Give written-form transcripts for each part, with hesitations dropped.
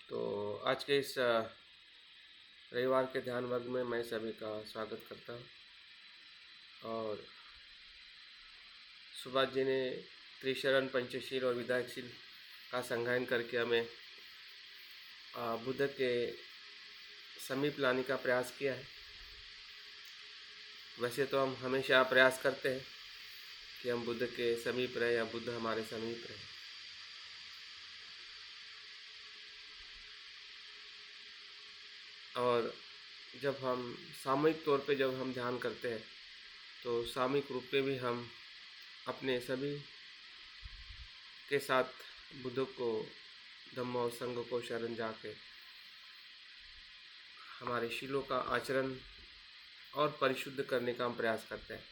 तो आज के इस रविवार के ध्यान वर्ग में मैं सभी का स्वागत करता हूँ। और सुभाष जी ने त्रिशरण, पंचशील और विधायकशील का संगायन करके हमें बुद्ध के समीप लाने का प्रयास किया है। वैसे तो हम हमेशा प्रयास करते हैं कि हम बुद्ध के समीप रहे या बुद्ध हमारे समीप रहे। और जब हम सामूहिक तौर पे जब हम ध्यान करते हैं तो सामूहिक रूप में भी हम अपने सभी के साथ बुद्ध को, धम्म और संघ को शरण जाके हमारे शीलों का आचरण और परिशुद्ध करने का हम प्रयास करते हैं।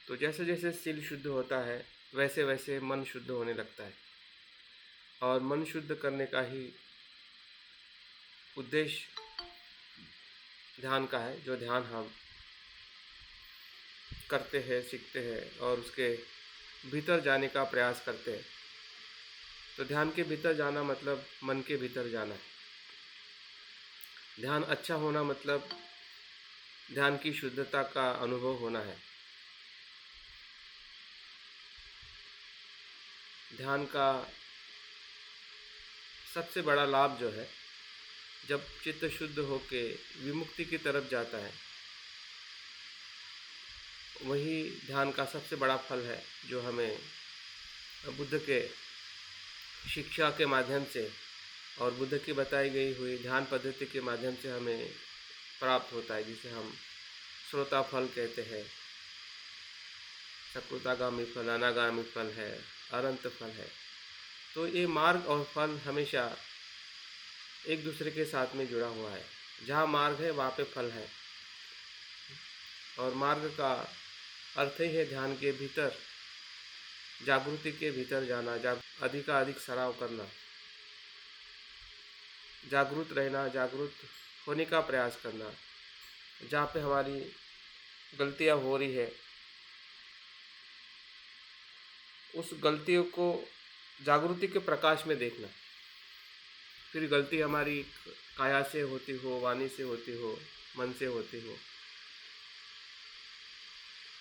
तो जैसे जैसे शील शुद्ध होता है वैसे वैसे मन शुद्ध होने लगता है, और मन शुद्ध करने का ही उद्देश्य ध्यान का है। जो ध्यान हम करते हैं, सीखते हैं और उसके भीतर जाने का प्रयास करते हैं। तो ध्यान के भीतर जाना मतलब मन के भीतर जाना है। ध्यान अच्छा होना मतलब ध्यान की शुद्धता का अनुभव होना है। ध्यान का सबसे बड़ा लाभ जो है, जब चित्त शुद्ध होके विमुक्ति की तरफ जाता है, वही ध्यान का सबसे बड़ा फल है जो हमें बुद्ध के शिक्षा के माध्यम से और बुद्ध की बताई गई हुई ध्यान पद्धति के माध्यम से हमें प्राप्त होता है, जिसे हम श्रोता फल कहते हैं। सकृतागामी फल, अनागामी फल है, अनंत फल है। तो ये मार्ग और फल हमेशा एक दूसरे के साथ में जुड़ा हुआ है। जहाँ मार्ग है वहाँ पे फल है, और मार्ग का अर्थ ही है ध्यान के भीतर, जागृति के भीतर जाना, अधिकाधिक सराव करना, जागृत रहना, जागृत होने का प्रयास करना। जहाँ पे हमारी गलतियाँ हो रही है, उस गलतियों को जागृति के प्रकाश में देखना। फिर गलती हमारी काया से होती हो, वाणी से होती हो, मन से होती हो,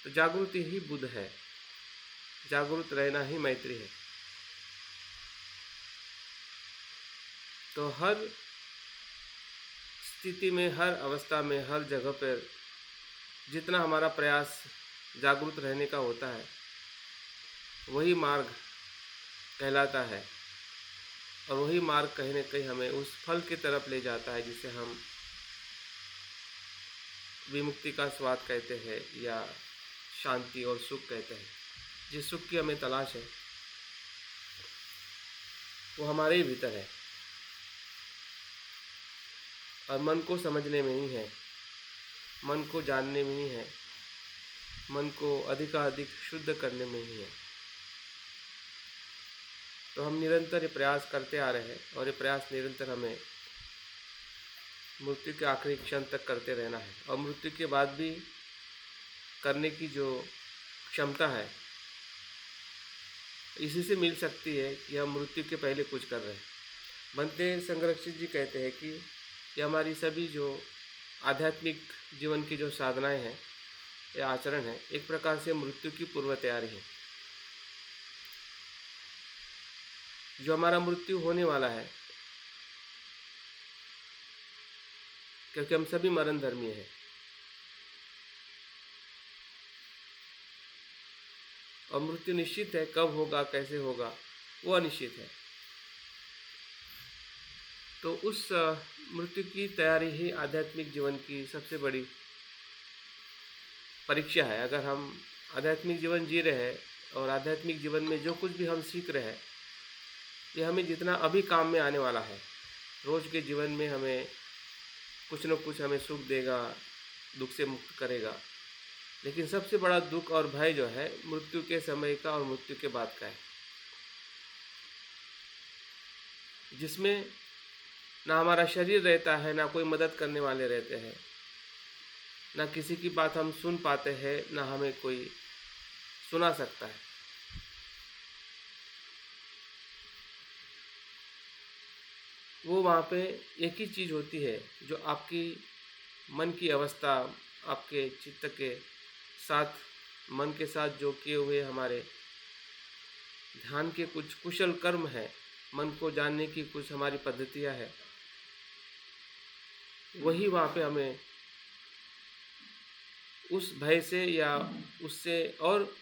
तो जागृति ही बुद्ध है। जागृत रहना ही मैत्री है। तो हर स्थिति में, हर अवस्था में, हर जगह पर जितना हमारा प्रयास जागृत रहने का होता है, वही मार्ग कहलाता है। और वही मार्ग कहीं न कहीं हमें उस फल की तरफ ले जाता है, जिसे हम विमुक्ति का स्वाद कहते हैं या शांति और सुख कहते हैं। जिस सुख की हमें तलाश है वो हमारे ही भीतर है, और मन को समझने में ही है, मन को जानने में ही है, मन को अधिकाधिक शुद्ध करने में ही है। तो हम निरंतर ये प्रयास करते आ रहे हैं, और ये प्रयास निरंतर हमें मृत्यु के आखिरी क्षण तक करते रहना है। और मृत्यु के बाद भी करने की जो क्षमता है, इसी से मिल सकती है कि हम मृत्यु के पहले कुछ कर रहे हैं। बनते संरक्षित जी कहते हैं कि ये हमारी सभी जो आध्यात्मिक जीवन की जो साधनाएं हैं या आचरण है, एक प्रकार से मृत्यु की पूर्व तैयारी है। जो हमारा मृत्यु होने वाला है, क्योंकि हम सभी मरण धर्मी हैं, और मृत्यु निश्चित है। कब होगा, कैसे होगा, वो अनिश्चित है। तो उस मृत्यु की तैयारी ही आध्यात्मिक जीवन की सबसे बड़ी परीक्षा है। अगर हम आध्यात्मिक जीवन जी रहे हैं और आध्यात्मिक जीवन में जो कुछ भी हम सीख रहे हैं, ये हमें जितना अभी काम में आने वाला है, रोज़ के जीवन में हमें कुछ न कुछ हमें सुख देगा, दुख से मुक्त करेगा। लेकिन सबसे बड़ा दुख और भय जो है मृत्यु के समय का और मृत्यु के बाद का है, जिसमें ना हमारा शरीर रहता है, ना कोई मदद करने वाले रहते हैं, ना किसी की बात हम सुन पाते हैं, ना हमें कोई सुना सकता है। वो वहाँ पे एक ही चीज़ होती है जो आपकी मन की अवस्था, आपके चित्त के साथ, मन के साथ जो किए हुए हमारे ध्यान के कुछ कुशल कर्म है, मन को जानने की कुछ हमारी पद्धतियाँ हैं, वही वहाँ पे हमें उस भय से या उससे और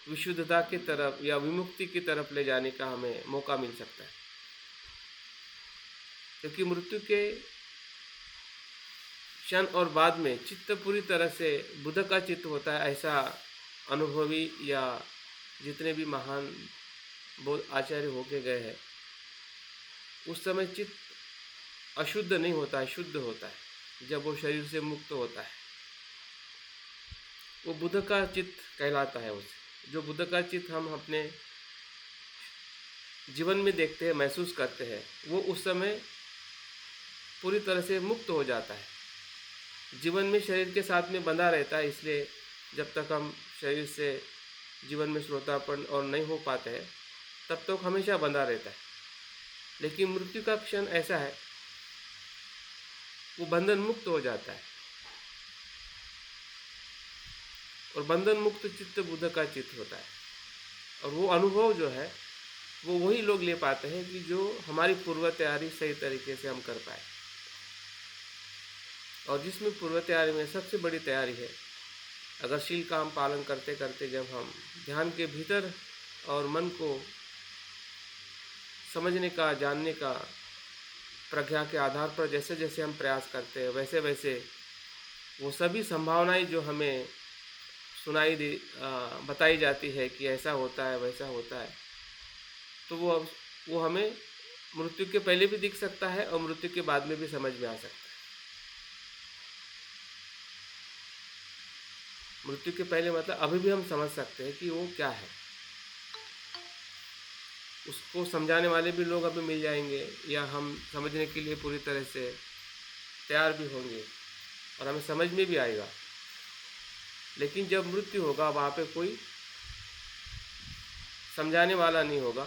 विशुद्धता की तरफ या विमुक्ति की तरफ ले जाने का हमें मौका मिल सकता है। क्योंकि मृत्यु के क्षण और बाद में चित्त पूरी तरह से बुद्ध का चित्त होता है, ऐसा अनुभवी या जितने भी महान बौद्ध आचार्य होके गए हैं, उस समय चित्त अशुद्ध नहीं होता है, शुद्ध होता है। जब वो शरीर से मुक्त होता है, वो बुद्ध का चित्त कहलाता है। उसे जो बुद्ध का चित्त हम अपने जीवन में देखते हैं, महसूस करते हैं, वो उस समय पूरी तरह से मुक्त हो जाता है। जीवन में शरीर के साथ में बंधा रहता है, इसलिए जब तक हम शरीर से जीवन में श्रोतापन और नहीं हो पाते हैं, तब तक हमेशा बंधा रहता है। लेकिन मृत्यु का क्षण ऐसा है, वो बंधन मुक्त हो जाता है। और बंधन मुक्त चित्त बुद्ध का चित्त होता है। और वो अनुभव जो है, वो वही लोग ले पाते हैं कि जो हमारी पूर्व तैयारी सही तरीके से हम कर पाए। और जिसमें पूर्व तैयारी में सबसे बड़ी तैयारी है, अगर शील का हम पालन करते करते जब हम ध्यान के भीतर और मन को समझने का, जानने का, प्रज्ञा के आधार पर जैसे जैसे हम प्रयास करते हैं, वैसे वैसे वो सभी संभावनाएं जो हमें बताई जाती है कि ऐसा होता है, वैसा होता है, तो वो हमें मृत्यु के पहले भी दिख सकता है और मृत्यु के बाद में भी समझ में आ सकता है। मृत्यु के पहले मतलब अभी भी हम समझ सकते हैं कि वो क्या है। उसको समझाने वाले भी लोग अभी मिल जाएंगे, या हम समझने के लिए पूरी तरह से तैयार भी होंगे और हमें समझ में भी आएगा। लेकिन जब मृत्यु होगा, वहाँ पे कोई समझाने वाला नहीं होगा,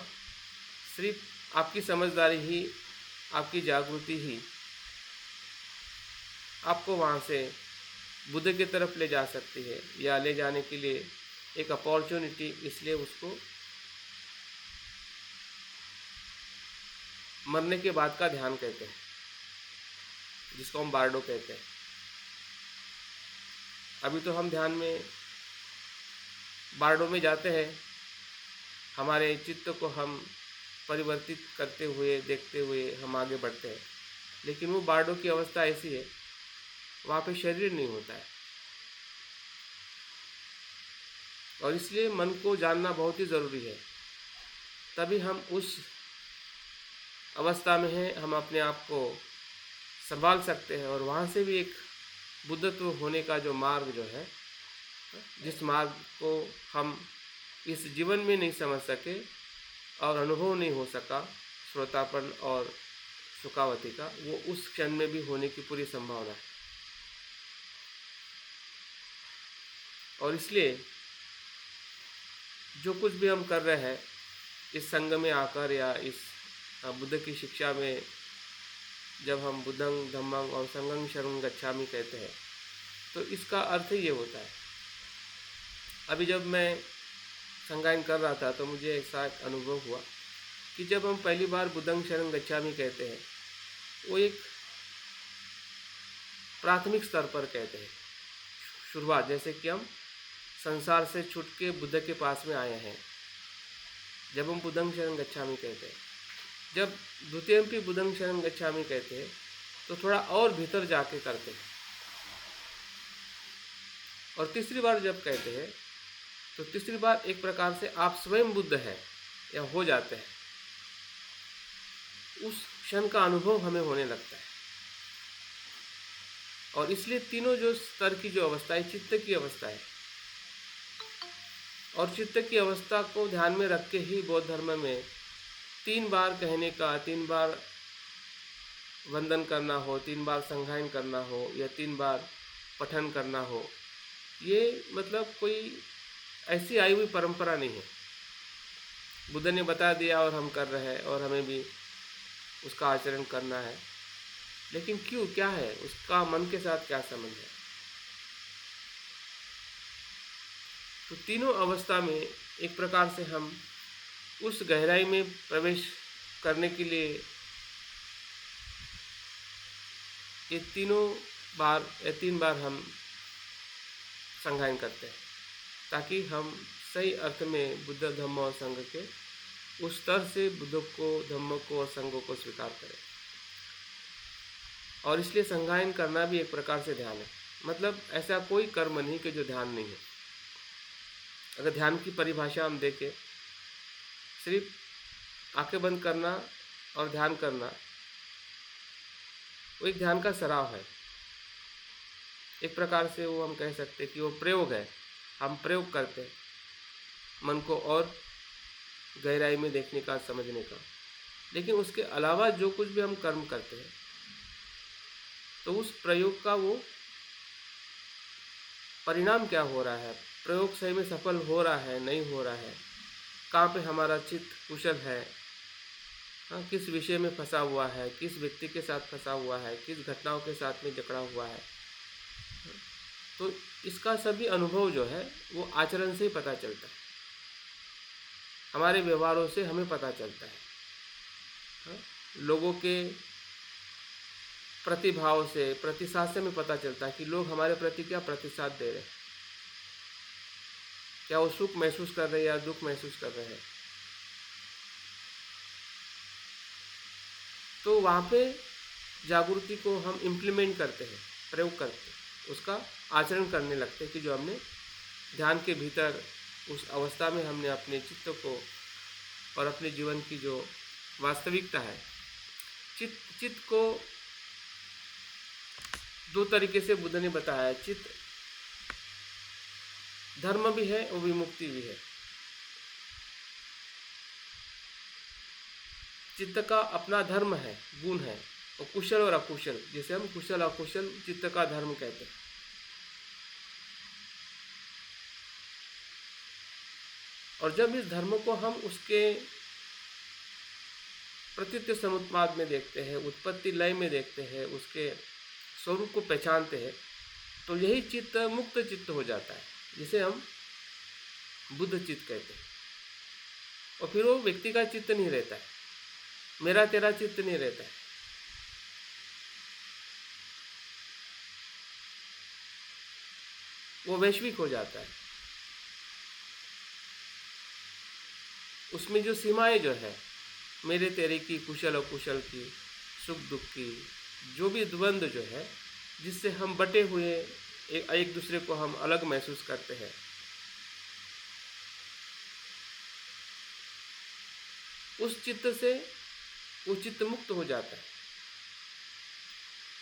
सिर्फ आपकी समझदारी ही, आपकी जागृति ही आपको वहाँ से बुद्ध की तरफ ले जा सकती है, या ले जाने के लिए एक अपॉर्चुनिटी। इसलिए उसको मरने के बाद का ध्यान कहते हैं, जिसको हम बारडो कहते हैं। अभी तो हम ध्यान में बारडो में जाते हैं, हमारे चित्त को हम परिवर्तित करते हुए, देखते हुए हम आगे बढ़ते हैं। लेकिन वो बारडो की अवस्था ऐसी है, वहाँ पे शरीर नहीं होता है। और इसलिए मन को जानना बहुत ही ज़रूरी है। तभी हम उस अवस्था में हैं, हम अपने आप को संभाल सकते हैं और वहाँ से भी एक बुद्धत्व होने का जो मार्ग जो है, जिस मार्ग को हम इस जीवन में नहीं समझ सके और अनुभव नहीं हो सका, श्रोतापन और सुखावती का, वो उस क्षण में भी होने की पूरी संभावना है। और इसलिए जो कुछ भी हम कर रहे हैं इस संग में आकर, या इस बुद्ध की शिक्षा में जब हम बुद्धं धम्मं और संघं शरणं गच्छामि कहते हैं, तो इसका अर्थ ये होता है। अभी जब मैं संगायन कर रहा था तो मुझे ऐसा अनुभव हुआ कि जब हम पहली बार बुद्धं शरणं गच्छामि कहते हैं, वो एक प्राथमिक स्तर पर कहते हैं, शुरुआत, जैसे कि हम संसार से छूट के बुद्ध के पास में आए हैं। जब हम बुद्धं शरणं गच्छामि कहते हैं, जब द्वितीयंपि बुद्धं शरणं गच्छामि कहते हैं, तो थोड़ा और भीतर जाके करते हैं। और तीसरी बार जब कहते हैं, तो तीसरी बार एक प्रकार से आप स्वयं बुद्ध हैं या हो जाते हैं, उस क्षण का अनुभव हमें होने लगता है। और इसलिए तीनों जो स्तर की जो अवस्था है, चित्त की अवस्था है, और चित्त की अवस्था को ध्यान में रख के ही बौद्ध धर्म में 3 बार कहने का, 3 बार वंदन करना हो, 3 बार संघायन करना हो, या 3 बार पठन करना हो, ये मतलब कोई ऐसी आई हुई परंपरा नहीं है। बुद्ध ने बता दिया और हम कर रहे हैं और हमें भी उसका आचरण करना है। लेकिन क्यों, क्या है उसका, मन के साथ क्या संबंध है? तो तीनों अवस्था में एक प्रकार से हम उस गहराई में प्रवेश करने के लिए ये तीन बार हम संज्ञान करते हैं, ताकि हम सही अर्थ में बुद्ध धम्म और संघ के उस स्तर से बुद्ध को, धम्म को और संघ को स्वीकार करें। और इसलिए संज्ञान करना भी एक प्रकार से ध्यान है। मतलब ऐसा कोई कर्म नहीं कि जो ध्यान नहीं है। अगर ध्यान की परिभाषा हम देखें, सिर्फ आंखें बंद करना और ध्यान करना, वो एक ध्यान का सराव है। एक प्रकार से वो हम कह सकते हैं कि वो प्रयोग है। हम प्रयोग करते हैं मन को और गहराई में देखने का, समझने का। लेकिन उसके अलावा जो कुछ भी हम कर्म करते हैं, तो उस प्रयोग का वो परिणाम क्या हो रहा है, प्रयोग सही में सफल हो रहा है, नहीं हो रहा है, कहाँ पे हमारा चित्त कुशल है, हाँ, किस विषय में फंसा हुआ है, किस व्यक्ति के साथ फंसा हुआ है, किस घटनाओं के साथ में जकड़ा हुआ है। तो इसका सभी अनुभव जो है वो आचरण से ही पता चलता है, हमारे व्यवहारों से हमें पता चलता है। हाँ, लोगों के प्रतिभाव से, प्रतिसाद से हमें पता चलता है कि लोग हमारे प्रति क्या प्रतिसाद दे रहे हैं, क्या वो सुख महसूस कर रहे हैं या दुख महसूस कर रहे हैं। तो वहाँ पे जागृति को हम इम्प्लीमेंट करते हैं, प्रयोग करते हैं, उसका आचरण करने लगते हैं कि जो हमने ध्यान के भीतर उस अवस्था में हमने अपने चित्त को और अपने जीवन की जो वास्तविकता है, चित्त को दो तरीके से बुद्ध ने बताया है। चित्त धर्म भी है और विमुक्ति भी है। चित्त का अपना धर्म है, गुण है, और कुशल और अकुशल, जिसे हम कुशल अकुशल चित्त का धर्म कहते हैं। और जब इस धर्म को हम उसके प्रतीत्य समुत्पाद में देखते हैं, उत्पत्ति लय में देखते हैं, उसके स्वरूप को पहचानते हैं, तो यही चित्त मुक्त चित्त हो जाता है, जिसे हम बुद्ध चित्त कहते हैं। और फिर वो व्यक्ति का चित्त नहीं रहता है, मेरा तेरा चित्त नहीं रहता है। वो वैश्विक हो जाता है। उसमें जो सीमाएं जो है, मेरे तेरे की, कुशल और कुशल की, सुख दुख की, जो भी द्वंद्व जो है, जिससे हम बटे हुए एक दूसरे को हम अलग महसूस करते हैं, उस चित्त से वो चित्त मुक्त हो जाता है।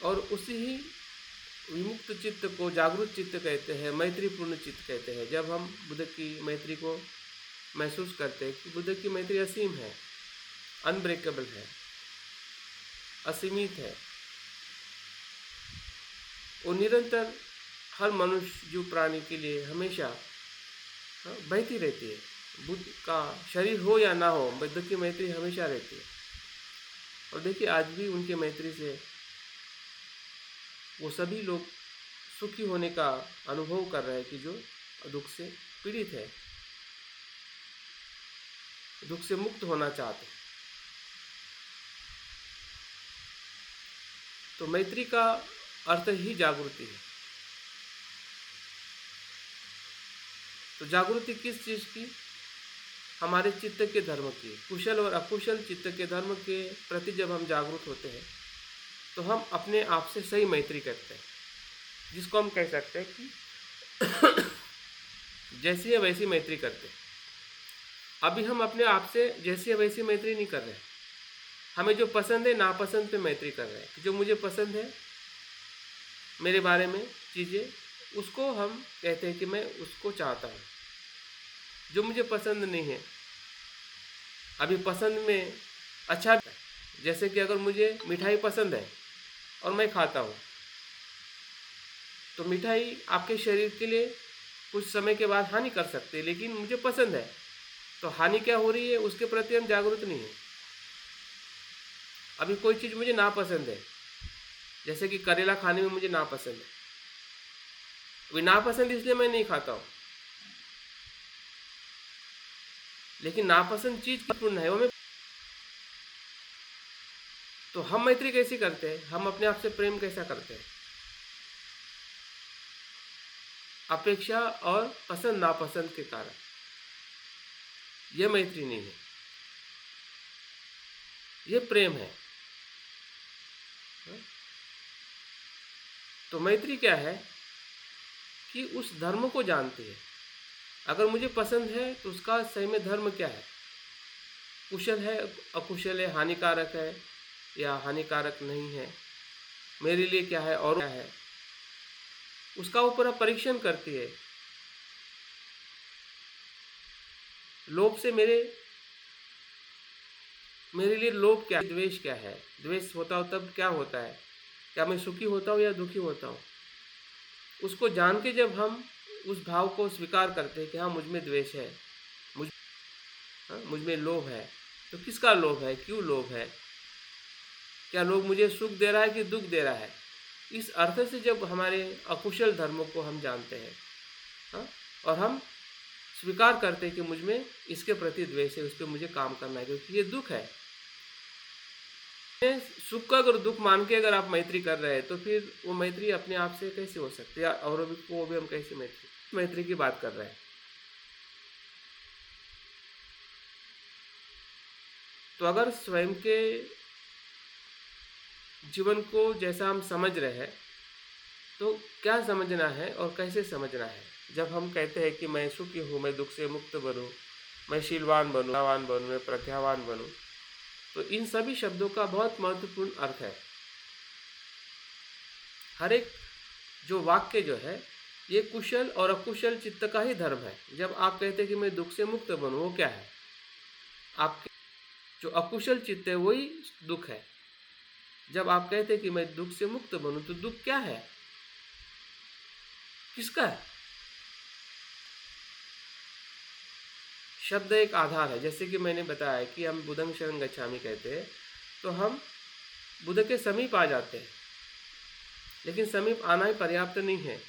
और उसी ही विमुक्त चित्त को जागृत चित्त कहते हैं, मैत्रीपूर्ण चित्त कहते हैं। जब हम बुद्ध की मैत्री को महसूस करते हैं कि बुद्ध की मैत्री असीम है, अनब्रेकेबल है, असीमित है, वो निरंतर हर मनुष्य, जीव, प्राणी के लिए हमेशा बहती रहती है। बुद्ध का शरीर हो या ना हो, बुद्ध की मैत्री हमेशा रहती है। और देखिए, आज भी उनके मैत्री से वो सभी लोग सुखी होने का अनुभव कर रहे हैं कि जो दुख से पीड़ित है, दुख से मुक्त होना चाहते हैं। तो मैत्री का अर्थ ही जागृति है। तो जागृति किस चीज़ की? हमारे चित्त के धर्म की। कुशल और अकुशल चित्त के धर्म के प्रति जब हम जागरूक होते हैं, तो हम अपने आप से सही मैत्री करते हैं, जिसको हम कह सकते हैं कि जैसी है वैसी मैत्री करते हैं। अभी हम अपने आप से जैसी है वैसी मैत्री नहीं कर रहे, हमें जो पसंद है नापसंद पे मैत्री कर रहे हैं। जो मुझे पसंद है मेरे बारे में चीज़ें, उसको हम कहते हैं कि मैं उसको चाहता हूँ। जो मुझे पसंद नहीं है, अभी पसंद में अच्छा, जैसे कि अगर मुझे मिठाई पसंद है और मैं खाता हूँ, तो मिठाई आपके शरीर के लिए कुछ समय के बाद हानि कर सकती है, लेकिन मुझे पसंद है तो हानि क्या हो रही है उसके प्रति हम जागरूक नहीं है। अभी कोई चीज़ मुझे नापसंद है, जैसे कि करेला खाने में मुझे नापसंद है, अभी नापसंद इसलिए मैं नहीं खाता हूँ, लेकिन नापसंद चीज़ की पूर्ण है वो मैं। तो हम मैत्री कैसी करते हैं, हम अपने आप से प्रेम कैसा करते हैं? अपेक्षा और पसंद नापसंद के कारण, यह मैत्री नहीं है, ये प्रेम है। तो मैत्री क्या है कि उस धर्म को जानती है। अगर मुझे पसंद है तो उसका सही में धर्म क्या है, कुशल है, अकुशल है, हानिकारक है या हानिकारक नहीं है, मेरे लिए क्या है और क्या है, उसका वो पूरा परीक्षण करती है। लोभ से मेरे लिए लोभ क्या है, द्वेष क्या है, द्वेष होता हो तब क्या होता है, क्या मैं सुखी होता हूँ या दुखी होता हूँ, उसको जान के जब हम उस भाव को स्वीकार करते हैं कि हाँ मुझ में द्वेष है, मुझ में लोभ है, तो किसका लोभ है, क्यों लोभ है, क्या लोभ मुझे सुख दे रहा है कि दुख दे रहा है, इस अर्थ से जब हमारे अकुशल धर्मों को हम जानते हैं, हाँ, और हम स्वीकार करते हैं कि मुझ में इसके प्रति द्वेष है, उस पर मुझे काम करना है क्योंकि ये दुख है। सुख का अगर दुख मान के अगर आप मैत्री कर रहे हैं तो फिर वो मैत्री अपने आप से कैसे हो सकती है, और को भी हम कैसे मैत्री की बात कर रहे हैं। तो अगर स्वयं के जीवन को जैसा हम समझ रहे हैं तो क्या समझना है और कैसे समझना है। जब हम कहते हैं कि मैं सुखी हूँ, मैं दुख से मुक्त बनूँ, मैं शीलवान बनूँ, मैं प्रज्ञावान बनूँ, तो इन सभी शब्दों का बहुत महत्वपूर्ण अर्थ है। हर एक जो वाक्य जो है ये कुशल और अकुशल चित्त का ही धर्म है। जब आप कहते हैं कि मैं दुख से मुक्त बनूँ, वो क्या है, आपके जो अकुशल चित्त है वही दुख है। जब आप कहते हैं कि मैं दुख से मुक्त बनूँ, तो दुख क्या है, किसका है? शब्द एक आधार है। जैसे कि मैंने बताया कि हम बुद्धं शरणं गच्छामि कहते हैं तो हम बुद्ध के समीप आ जाते हैं, लेकिन समीप आना ही पर्याप्त नहीं है।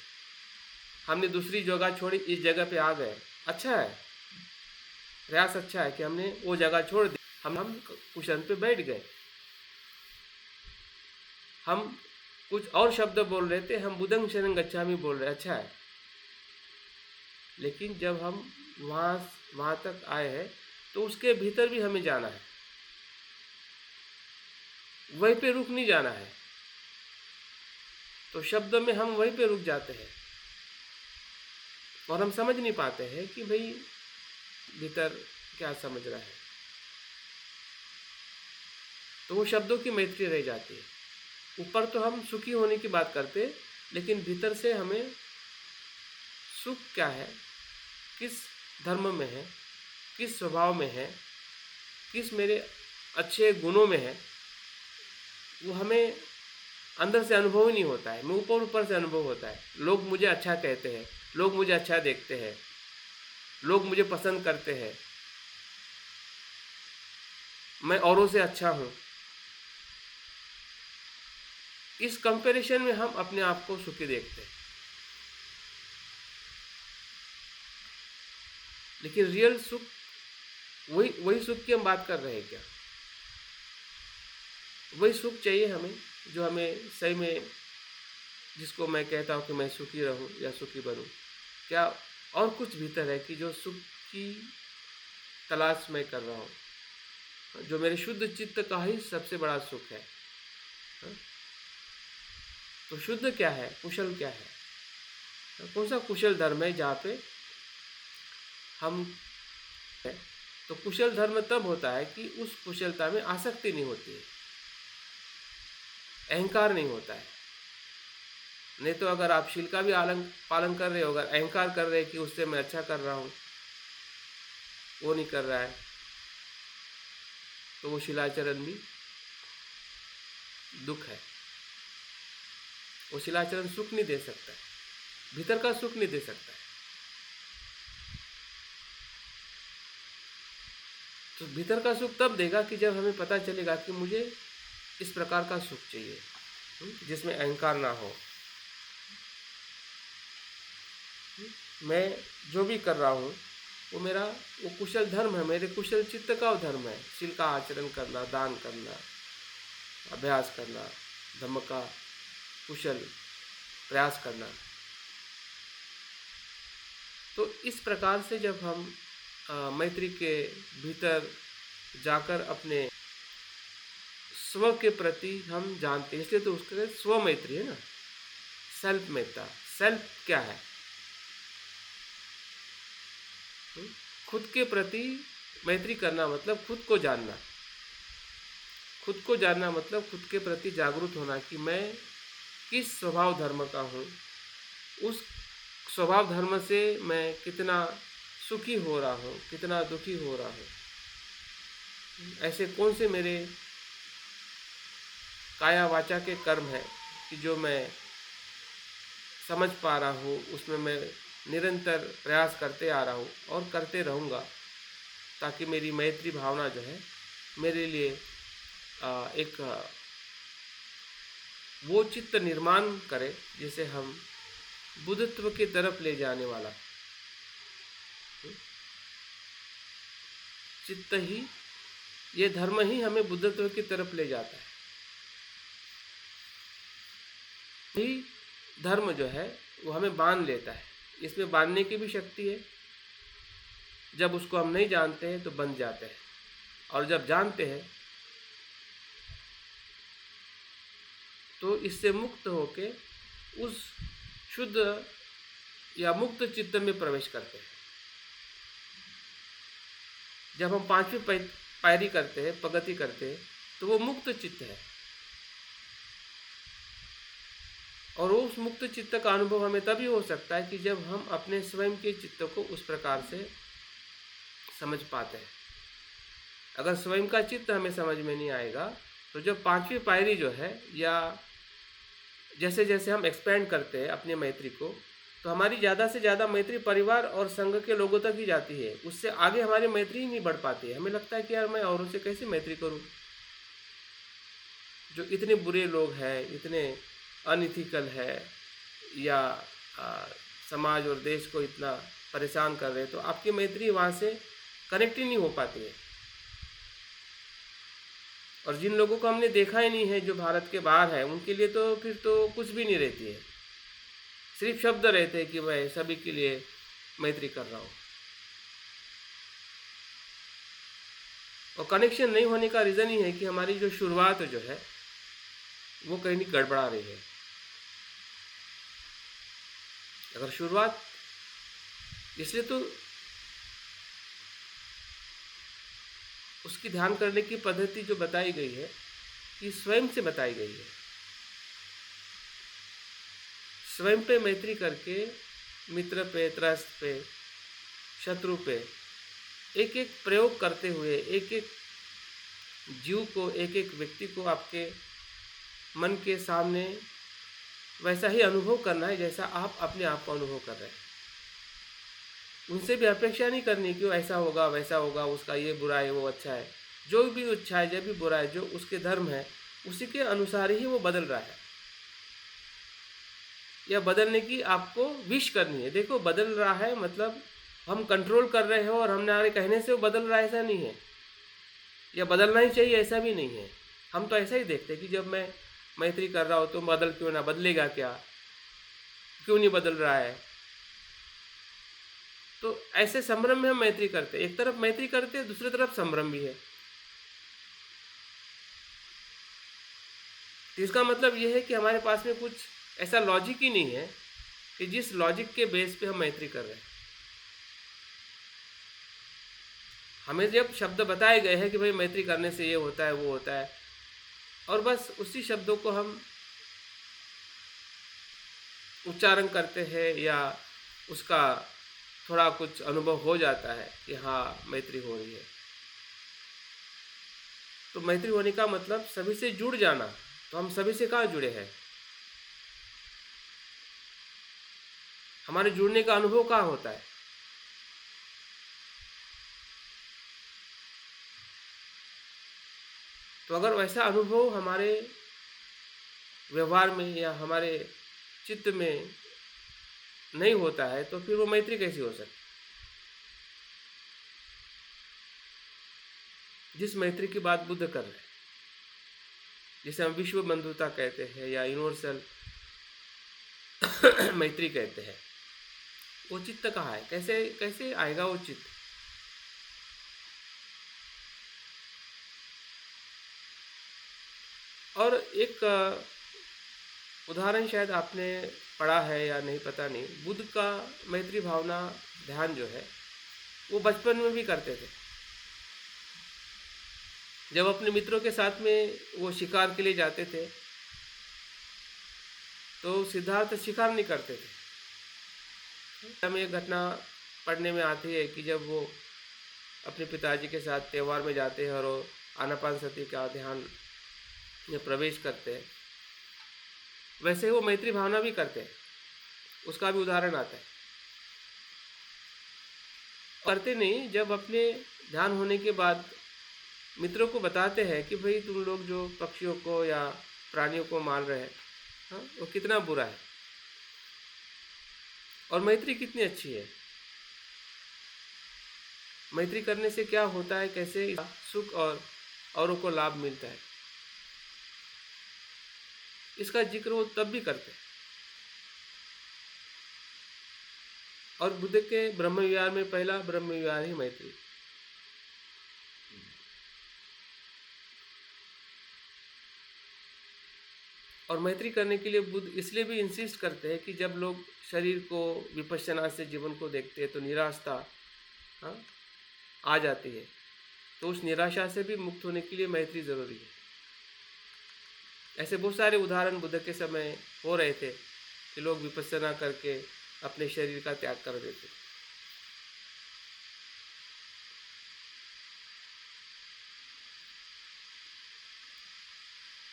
हमने दूसरी जगह छोड़ी, इस जगह पे आ गए, अच्छा है, प्रयास अच्छा है कि हमने वो जगह छोड़ दी, हम कुशन पे बैठ गए, हम कुछ और शब्द बोल रहे थे, हम बुद्धं शरणं गच्छामि बोल रहे, अच्छा है, लेकिन जब हम वहाँ तक आए हैं तो उसके भीतर भी हमें जाना है, वहीं पे रुक नहीं जाना है। तो शब्द में हम वहीं पे रुक जाते हैं और हम समझ नहीं पाते हैं कि भाई भीतर क्या समझ रहा है, तो वो शब्दों की मैत्री रह जाती है। ऊपर तो हम सुखी होने की बात करते, लेकिन भीतर से हमें सुख क्या है, किस धर्म में है, किस स्वभाव में है, किस मेरे अच्छे गुणों में है, वो हमें अंदर से अनुभव ही नहीं होता है। मैं ऊपर से अनुभव होता है। लोग मुझे अच्छा कहते हैं, लोग मुझे अच्छा देखते हैं, लोग मुझे पसंद करते हैं, मैं औरों से अच्छा हूँ। इस कंपैरिजन में हम अपने आप को सुखी देखते हैं, लेकिन रियल सुख वही सुख की हम बात कर रहे हैं क्या? वही सुख चाहिए हमें जो हमें सही में, जिसको मैं कहता हूँ कि मैं सुखी रहूँ या सुखी बनूँ। क्या और कुछ भीतर है कि जो सुख की तलाश मैं कर रहा हूँ, जो मेरे शुद्ध चित्त का ही सबसे बड़ा सुख है। तो शुद्ध क्या है, कुशल क्या है, कौन सा कुशल धर्म है जहाँ पे हम, तो कुशल धर्म तब होता है कि उस कुशलता में आसक्ति नहीं होती है, अहंकार नहीं होता है। नहीं तो अगर आप शील का भी पालन कर रहे हो, अगर अहंकार कर रहे हैं कि उससे मैं अच्छा कर रहा हूँ, वो नहीं कर रहा है, तो वो शिलाचरण भी दुख है। वो शिलाचरण सुख नहीं दे सकता है, भीतर का सुख नहीं दे सकता है। भीतर का सुख तब देगा कि जब हमें पता चलेगा कि मुझे इस प्रकार का सुख चाहिए, जिसमें अहंकार ना हो। मैं जो भी कर रहा हूँ वो कुशल धर्म है, मेरे कुशल चित्त का धर्म है। शील का आचरण करना, दान करना, अभ्यास करना, धम्म का कुशल प्रयास करना। तो इस प्रकार से जब हम मैत्री के भीतर जाकर अपने स्व के प्रति हम जानते हैं, इसलिए तो उसके स्व मैत्री है ना, सेल्फ मेता। सेल्फ क्या है? खुद के प्रति मैत्री करना मतलब खुद को जानना। खुद को जानना मतलब खुद के प्रति जागरूक होना कि मैं किस स्वभाव धर्म का हूँ, उस स्वभाव धर्म से मैं कितना सुखी हो रहा हूँ, कितना दुखी हो रहा हूँ। ऐसे कौन से मेरे काया वाचा के कर्म है कि जो मैं समझ पा रहा हूँ, उसमें मैं निरंतर प्रयास करते आ रहा हूँ और करते रहूँगा, ताकि मेरी मैत्री भावना जो है मेरे लिए एक वो चित्त निर्माण करे जिसे हम बुद्धत्व की तरफ ले जाने वाला चित्त ही, ये धर्म ही हमें बुद्धत्व की तरफ ले जाता है। ही धर्म जो है वो हमें बांध लेता है। इसमें बांधने की भी शक्ति है। जब उसको हम नहीं जानते हैं तो बंध जाते हैं, और जब जानते हैं तो इससे मुक्त होके उस शुद्ध या मुक्त चित्त में प्रवेश करते हैं। जब हम पांचवी पायरी करते हैं, प्रगति करते हैं, तो वो मुक्त चित्त है, और उस मुक्त चित्त का अनुभव हमें तभी हो सकता है कि जब हम अपने स्वयं के चित्त को उस प्रकार से समझ पाते हैं। अगर स्वयं का चित्त हमें समझ में नहीं आएगा तो जब पांचवी पायरी जो है, या जैसे जैसे हम एक्सपेंड करते हैं अपनी मैत्री को, तो हमारी ज़्यादा से ज़्यादा मैत्री परिवार और संघ के लोगों तक ही जाती है। उससे आगे हमारी मैत्री ही नहीं बढ़ पाती है। हमें लगता है कि यार मैं औरों से कैसे मैत्री करूं, जो इतने बुरे लोग हैं, इतने अनइथिकल है, या समाज और देश को इतना परेशान कर रहे हैं, तो आपकी मैत्री वहाँ से कनेक्ट ही नहीं हो पाती है। और जिन लोगों को हमने देखा ही नहीं है, जो भारत के बाहर है, उनके लिए तो फिर तो कुछ भी नहीं रहती है। सिर्फ शब्द रहते हैं कि मैं सभी के लिए मैत्री कर रहा हूँ, और कनेक्शन नहीं होने का रीज़न ही है कि हमारी जो शुरुआत जो है वो कहीं नहीं गड़बड़ा रही है। अगर शुरुआत, इसलिए तो उसकी ध्यान करने की पद्धति जो बताई गई है कि स्वयं से बताई गई है। स्वयं पे मैत्री करके मित्र पे, त्रस्त पे, शत्रु पे एक एक प्रयोग करते हुए, एक एक जीव को, एक एक व्यक्ति को आपके मन के सामने वैसा ही अनुभव करना है जैसा आप अपने आप को अनुभव कर रहे हैं। उनसे भी अपेक्षा नहीं करनी कि वो ऐसा होगा, वैसा होगा, उसका ये बुरा है, वो अच्छा है। जो भी अच्छा है, जो भी बुरा है, जो उसके धर्म है, उसी के अनुसार ही वो बदल रहा है। या बदलने की आपको विश करनी है। देखो, बदल रहा है मतलब हम कंट्रोल कर रहे हो और हमारे कहने से वो बदल रहा है, ऐसा नहीं है। या बदलना ही चाहिए, ऐसा भी नहीं है। हम तो ऐसा ही देखते हैं कि जब मैं मैत्री कर रहा हूँ तो बदल क्यों ना, बदलेगा क्या, क्यों नहीं बदल रहा है। तो ऐसे संभ्रम में हम मैत्री करते हैं। एक तरफ मैत्री करते हैं, दूसरी तरफ संभ्रम भी है। इसका मतलब यह है कि हमारे पास में कुछ ऐसा लॉजिक ही नहीं है कि जिस लॉजिक के बेस पे हम मैत्री कर रहे हैं। हमें जब शब्द बताए गए हैं कि भाई मैत्री करने से ये होता है, वो होता है, और बस उसी शब्दों को हम उच्चारण करते हैं, या उसका थोड़ा कुछ अनुभव हो जाता है कि हाँ मैत्री हो रही है। तो मैत्री होने का मतलब सभी से जुड़ जाना। तो हम सभी से कहाँ जुड़े हैं? हमारे जुड़ने का अनुभव कहाँ होता है? तो अगर वैसा अनुभव हमारे व्यवहार में या हमारे चित्त में नहीं होता है तो फिर वो मैत्री कैसी हो सकती? जिस मैत्री की बात बुद्ध कर रहे हैं, जिसे हम विश्व बंधुता कहते हैं या यूनिवर्सल मैत्री कहते हैं, वो चित्त कहाँ है? कैसे कैसे आएगा वो चित्त? और एक उदाहरण शायद आपने पढ़ा है या नहीं पता नहीं, बुद्ध का मैत्री भावना ध्यान जो है वो बचपन में भी करते थे। जब अपने मित्रों के साथ में वो शिकार के लिए जाते थे तो सिद्धार्थ शिकार नहीं करते थे। हमें एक घटना पढ़ने में आती है कि जब वो अपने पिताजी के साथ त्यौहार में जाते हैं और वो आनापानसति का ध्यान में प्रवेश करते हैं, वैसे ही वो मैत्री भावना भी करते हैं। उसका भी उदाहरण आता है। करते नहीं, जब अपने ध्यान होने के बाद मित्रों को बताते हैं कि भाई तुम लोग जो पक्षियों को या प्राणियों को मार रहे हैं, हाँ, वो कितना बुरा है और मैत्री कितनी अच्छी है। मैत्री करने से क्या होता है, कैसे सुख और औरों को लाभ मिलता है, इसका जिक्र वो तब भी करते हैं। और बुद्ध के ब्रह्म विहार में पहला ब्रह्म विहार ही मैत्री। और मैत्री करने के लिए बुद्ध इसलिए भी इंसिस्ट करते हैं कि जब लोग शरीर को विपश्यना से जीवन को देखते हैं तो निराशा, हाँ, आ जाती है। तो उस निराशा से भी मुक्त होने के लिए मैत्री ज़रूरी है। ऐसे बहुत सारे उदाहरण बुद्ध के समय हो रहे थे कि लोग विपश्यना करके अपने शरीर का त्याग कर देते।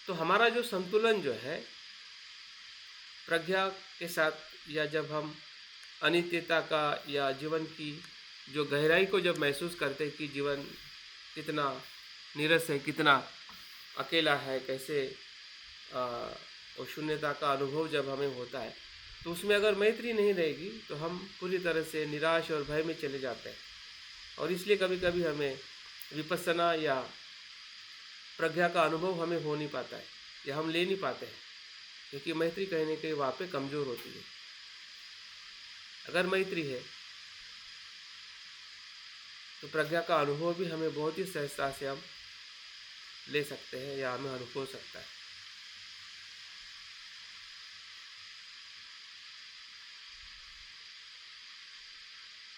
तो हमारा जो संतुलन जो है प्रज्ञा के साथ, या जब हम अनित्यता का या जीवन की जो गहराई को जब महसूस करते हैं कि जीवन कितना नीरस है, कितना अकेला है, कैसे और शून्यता का अनुभव जब हमें होता है, तो उसमें अगर मैत्री नहीं रहेगी तो हम पूरी तरह से निराश और भय में चले जाते हैं। और इसलिए कभी कभी हमें विपස්සना या प्रज्ञा का अनुभव हमें हो नहीं पाता है या हम ले नहीं पाते हैं, क्योंकि मैत्री कहने के वहाँ पे कमज़ोर होती है। अगर मैत्री है तो प्रज्ञा का अनुभव भी हमें बहुत ही सहजता से हम ले सकते हैं या हमें अनुभव हो सकता है।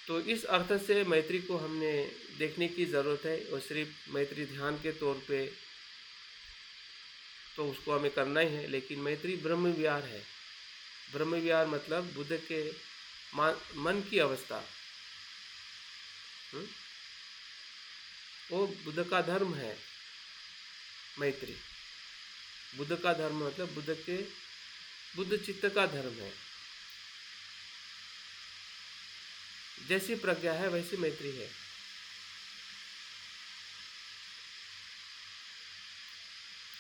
तो इस अर्थ से मैत्री को हमने देखने की ज़रूरत है, और सिर्फ मैत्री ध्यान के तौर पे तो उसको हमें करना ही है, लेकिन मैत्री ब्रह्म विहार है। ब्रह्म विहार मतलब बुद्ध के मन की अवस्था, वो बुद्ध का धर्म है। मैत्री बुद्ध का धर्म मतलब बुद्ध चित्त का धर्म है। जैसी प्रज्ञा है वैसी मैत्री है।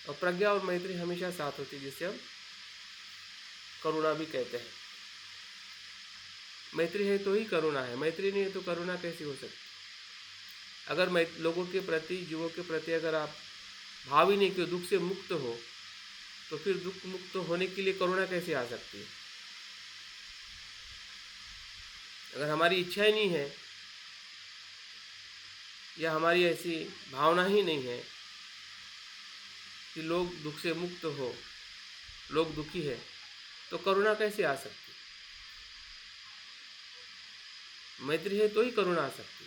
और प्रज्ञा और मैत्री हमेशा साथ होती है, जिसे हम करुणा भी कहते हैं। मैत्री है तो ही करुणा है, मैत्री नहीं है तो करुणा कैसी हो सकती? अगर लोगों के प्रति, जीवों के प्रति अगर आप भाव ही नहीं कि दुख से मुक्त हो, तो फिर दुख मुक्त होने के लिए करुणा कैसे आ सकती है? अगर हमारी इच्छा ही नहीं है या हमारी ऐसी भावना ही नहीं है कि लोग दुख से मुक्त हो, लोग दुखी है, तो करुणा कैसे आ सकती? मैत्री है तो ही करुणा आ सकती।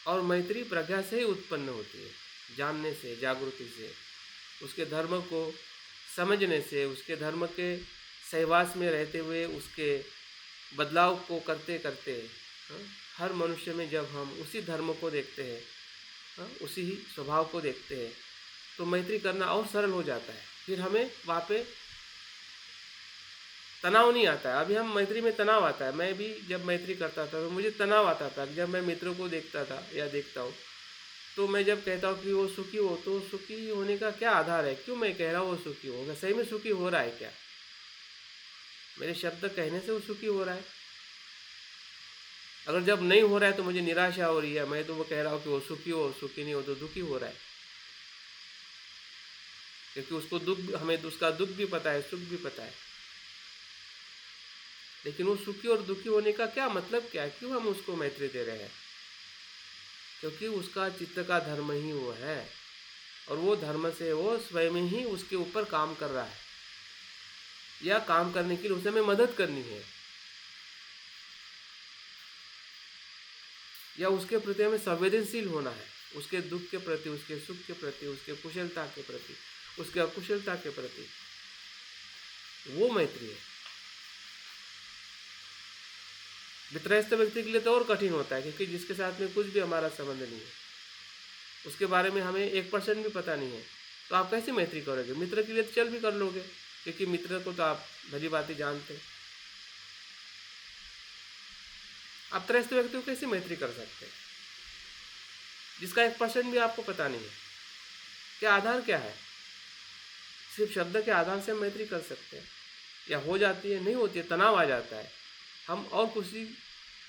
और मैत्री प्रज्ञा से ही उत्पन्न होती है, जानने से, जागृति से, उसके धर्म को समझने से, उसके धर्म के सहवास में रहते हुए उसके बदलाव को करते करते, हर मनुष्य में जब हम उसी धर्म को देखते हैं, उसी ही स्वभाव को देखते हैं, तो मैत्री करना और सरल हो जाता है। फिर हमें वहाँ पे तनाव नहीं आता है। अभी हम मैत्री में तनाव आता है। मैं भी जब मैत्री करता था तो मुझे तनाव आता था। जब मैं मित्रों को देखता था या देखता हूँ, तो मैं जब कहता हूँ कि वो सुखी हो, तो सुखी होने का क्या आधार है? क्यों मैं कह रहा हूँ वो सुखी होगा? सही में सुखी हो रहा है क्या? मेरे शब्द कहने से वो सुखी हो रहा है? अगर जब नहीं हो रहा है तो मुझे निराशा हो रही है। मैं तो वो कह रहा हूँ कि वो सुखी हो, सुखी नहीं हो तो दुखी हो रहा है, क्योंकि उसको दुख, हमें उसका दुख भी पता है, सुख भी पता है। लेकिन वो सुखी और दुखी होने का क्या मतलब क्या है? क्यों हम उसको मैत्री दे रहे हैं? क्योंकि उसका चित्त का धर्म ही वो है, और वो धर्म से वो स्वयं ही उसके ऊपर काम कर रहा है, या काम करने के लिए उसे हमें मदद करनी है, या उसके प्रति हमें संवेदनशील होना है, उसके दुख के प्रति, उसके सुख के प्रति, उसके कुशलता के प्रति, उसके अकुशलता के प्रति। वो मैत्री है। वित्रस्त व्यक्ति के लिए तो और कठिन होता है, क्योंकि जिसके साथ में कुछ भी हमारा संबंध नहीं है, उसके बारे में हमें 1% भी पता नहीं है, तो आप कैसे मैत्री करोगे? मित्र के लिए तो चल भी कर लोगे, क्योंकि मित्र को तो आप भली बात जानते हैं। आप त्रस्त व्यक्ति को कैसे मैत्री कर सकते हैं जिसका 1% भी आपको पता नहीं है? क्या आधार क्या है? सिर्फ शब्द के आधार से हम मैत्री कर सकते हैं, या हो जाती है, नहीं होती है, तनाव आ जाता है, हम और कुछ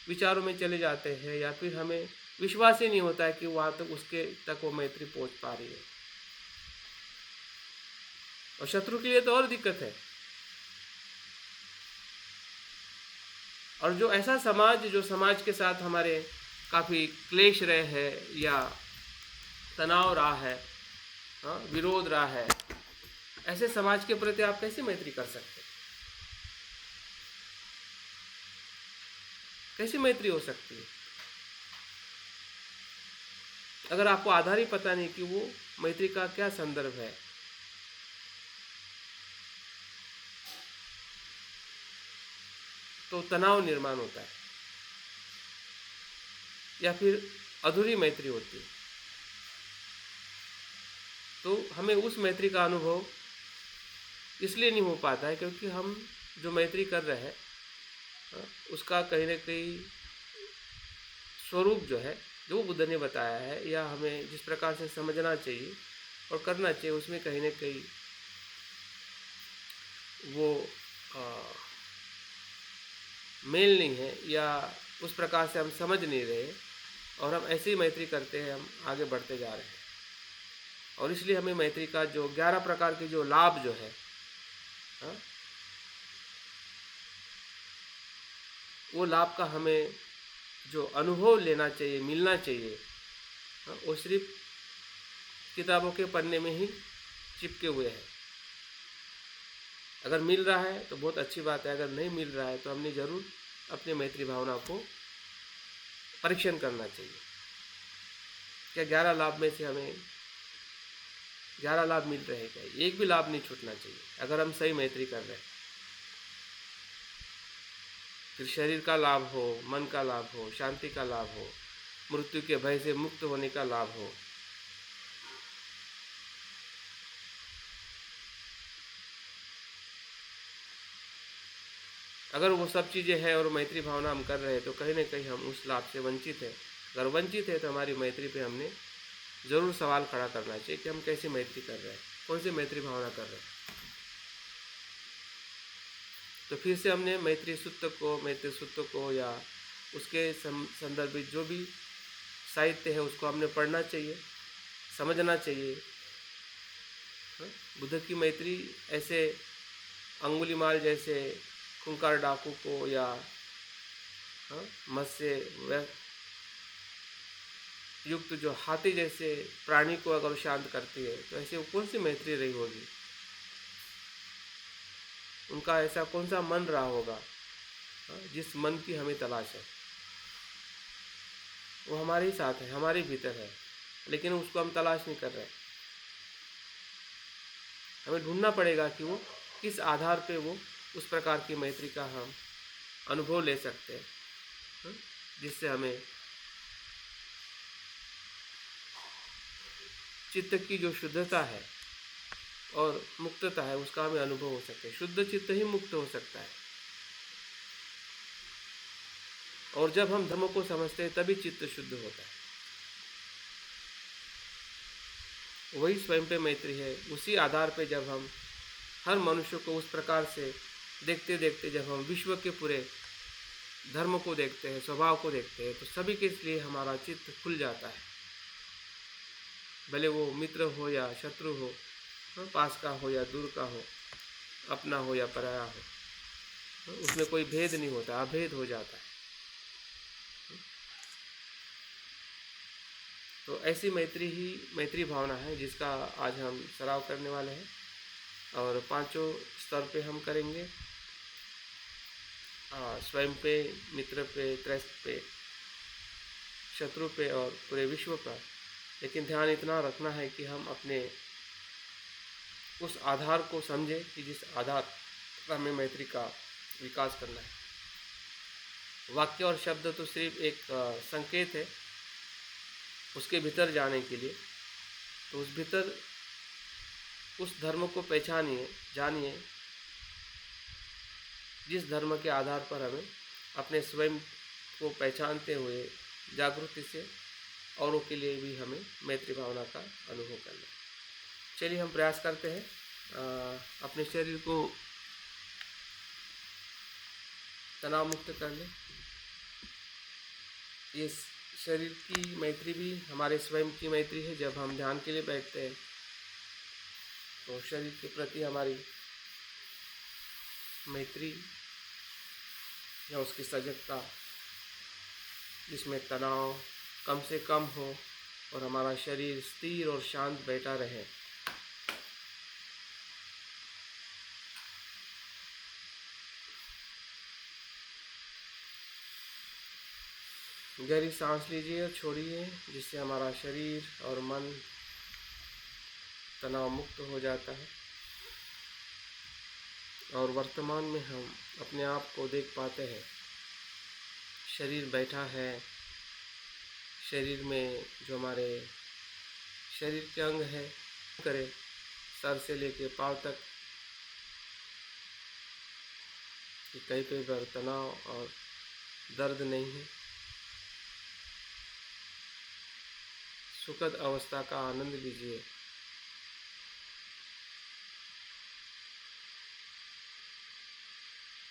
विचारों में चले जाते हैं, या फिर हमें विश्वास ही नहीं होता है कि वहाँ तक उसके तक वो मैत्री पहुँच पा रही है। और शत्रु के लिए तो और दिक्कत है। और जो ऐसा समाज, जो समाज के साथ हमारे काफ़ी क्लेश रहे हैं, या तनाव रहा है, हाँ, विरोध रहा है, ऐसे समाज के प्रति आप कैसे मैत्री कर सकते हैं? कैसी मैत्री हो सकती है अगर आपको आधार ही पता नहीं कि वो मैत्री का क्या संदर्भ है? तो तनाव निर्माण होता है, या फिर अधूरी मैत्री होती है। तो हमें उस मैत्री का अनुभव इसलिए नहीं हो पाता है क्योंकि हम जो मैत्री कर रहे हैं, उसका कहीं ना कहीं स्वरूप जो है, जो बुद्ध ने बताया है, या हमें जिस प्रकार से समझना चाहिए और करना चाहिए, उसमें कहीं ना कहीं वो मेल नहीं है, या उस प्रकार से हम समझ नहीं रहे, और हम ऐसी मैत्री करते हैं, हम आगे बढ़ते जा रहे हैं। और इसलिए हमें मैत्री का जो 11 प्रकार के जो लाभ जो है, हाँ, वो लाभ का हमें जो अनुभव लेना चाहिए, मिलना चाहिए, हाँ, वो सिर्फ किताबों के पन्ने में ही चिपके हुए हैं। अगर मिल रहा है तो बहुत अच्छी बात है, अगर नहीं मिल रहा है तो हमने ज़रूर अपनी मैत्री भावना को परीक्षण करना चाहिए। क्या 11 लाभ में से हमें 11 लाभ मिल रहे हैं क्या? एक भी लाभ नहीं छूटना चाहिए अगर हम सही मैत्री कर रहे हैं। फिर शरीर का लाभ हो, मन का लाभ हो, शांति का लाभ हो, मृत्यु के भय से मुक्त होने का लाभ हो, अगर वो सब चीज़ें हैं और मैत्री भावना हम कर रहे हैं, तो कहीं ना कहीं हम उस लाभ से वंचित हैं। अगर वंचित है तो हमारी मैत्री पे हमने ज़रूर सवाल खड़ा करना चाहिए कि हम कैसी मैत्री कर रहे हैं, कौन सी मैत्री भावना कर रहे हैं। तो फिर से हमने मैत्री सूत्र को या उसके संदर्भित जो भी साहित्य है उसको हमने पढ़ना चाहिए, समझना चाहिए। बुद्ध की मैत्री ऐसे अंगुलीमाल जैसे खूंखार डाकू को, या मत्स्य युक्त जो हाथी जैसे प्राणी को अगर शांत करती है, तो ऐसे कौन सी मैत्री रही होगी? उनका ऐसा कौन सा मन रहा होगा जिस मन की हमें तलाश है? वो हमारे ही साथ है, हमारे भीतर है, लेकिन उसको हम तलाश नहीं कर रहे। हमें ढूंढना पड़ेगा कि वो किस आधार पे वो उस प्रकार की मैत्री का हम अनुभव ले सकते हैं, जिससे हमें चित्त की जो शुद्धता है और मुक्तता है उसका हमें अनुभव हो सके। शुद्ध चित्त ही मुक्त हो सकता है। और जब हम धर्म को समझते हैं तभी चित्त शुद्ध होता है। वही स्वयं पे मैत्री है। उसी आधार पे जब हम हर मनुष्य को उस प्रकार से देखते देखते जब हम विश्व के पूरे धर्म को देखते हैं, स्वभाव को देखते हैं, तो सभी के लिए हमारा चित्त खुल जाता है। भले वो मित्र हो या शत्रु हो, पास का हो या दूर का हो, अपना हो या पराया हो, उसमें कोई भेद नहीं होता, अभेद हो जाता है। तो ऐसी मैत्री भावना है जिसका आज हम सराव करने वाले हैं, और पांचों स्तर पे हम करेंगे। स्वयं पे, मित्र पे, त्रस्त पे, शत्रु पे और पूरे विश्व पर। लेकिन ध्यान इतना रखना है कि हम अपने उस आधार को समझें कि जिस आधार पर हमें मैत्री का विकास करना है। वाक्य और शब्द तो सिर्फ एक संकेत है उसके भीतर जाने के लिए। तो उस भीतर उस धर्म को पहचानिए, जानिए, जिस धर्म के आधार पर हमें अपने स्वयं को पहचानते हुए जागृति से औरों के लिए भी हमें मैत्री भावना का अनुभव करना है। चलिए हम प्रयास करते हैं अपने शरीर को तनाव मुक्त कर लें। ये शरीर की मैत्री भी हमारे स्वयं की मैत्री है। जब हम ध्यान के लिए बैठते हैं तो शरीर के प्रति हमारी मैत्री या उसकी सजगता, जिसमें तनाव कम से कम हो और हमारा शरीर स्थिर और शांत बैठा रहे। गहरी सांस लीजिए और छोड़िए, जिससे हमारा शरीर और मन तनाव मुक्त हो जाता है और वर्तमान में हम अपने आप को देख पाते हैं। शरीर बैठा है, शरीर में जो हमारे शरीर के अंग है करें, सर से लेके पांव तक, कि कहीं पे भी तनाव और दर्द नहीं है। सुखद अवस्था का आनंद लीजिए।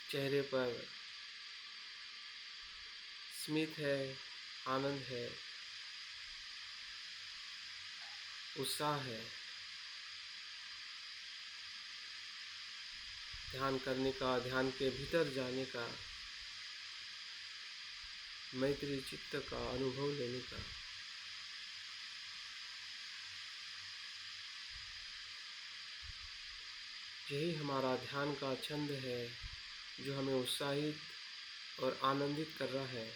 चेहरे पर स्मित है, आनंद है, उत्साह है। ध्यान करने का, ध्यान के भीतर जाने का, मैत्री चित्त का अनुभव लेने का। यही हमारा ध्यान का छंद है जो हमें उत्साहित और आनंदित कर रहा है।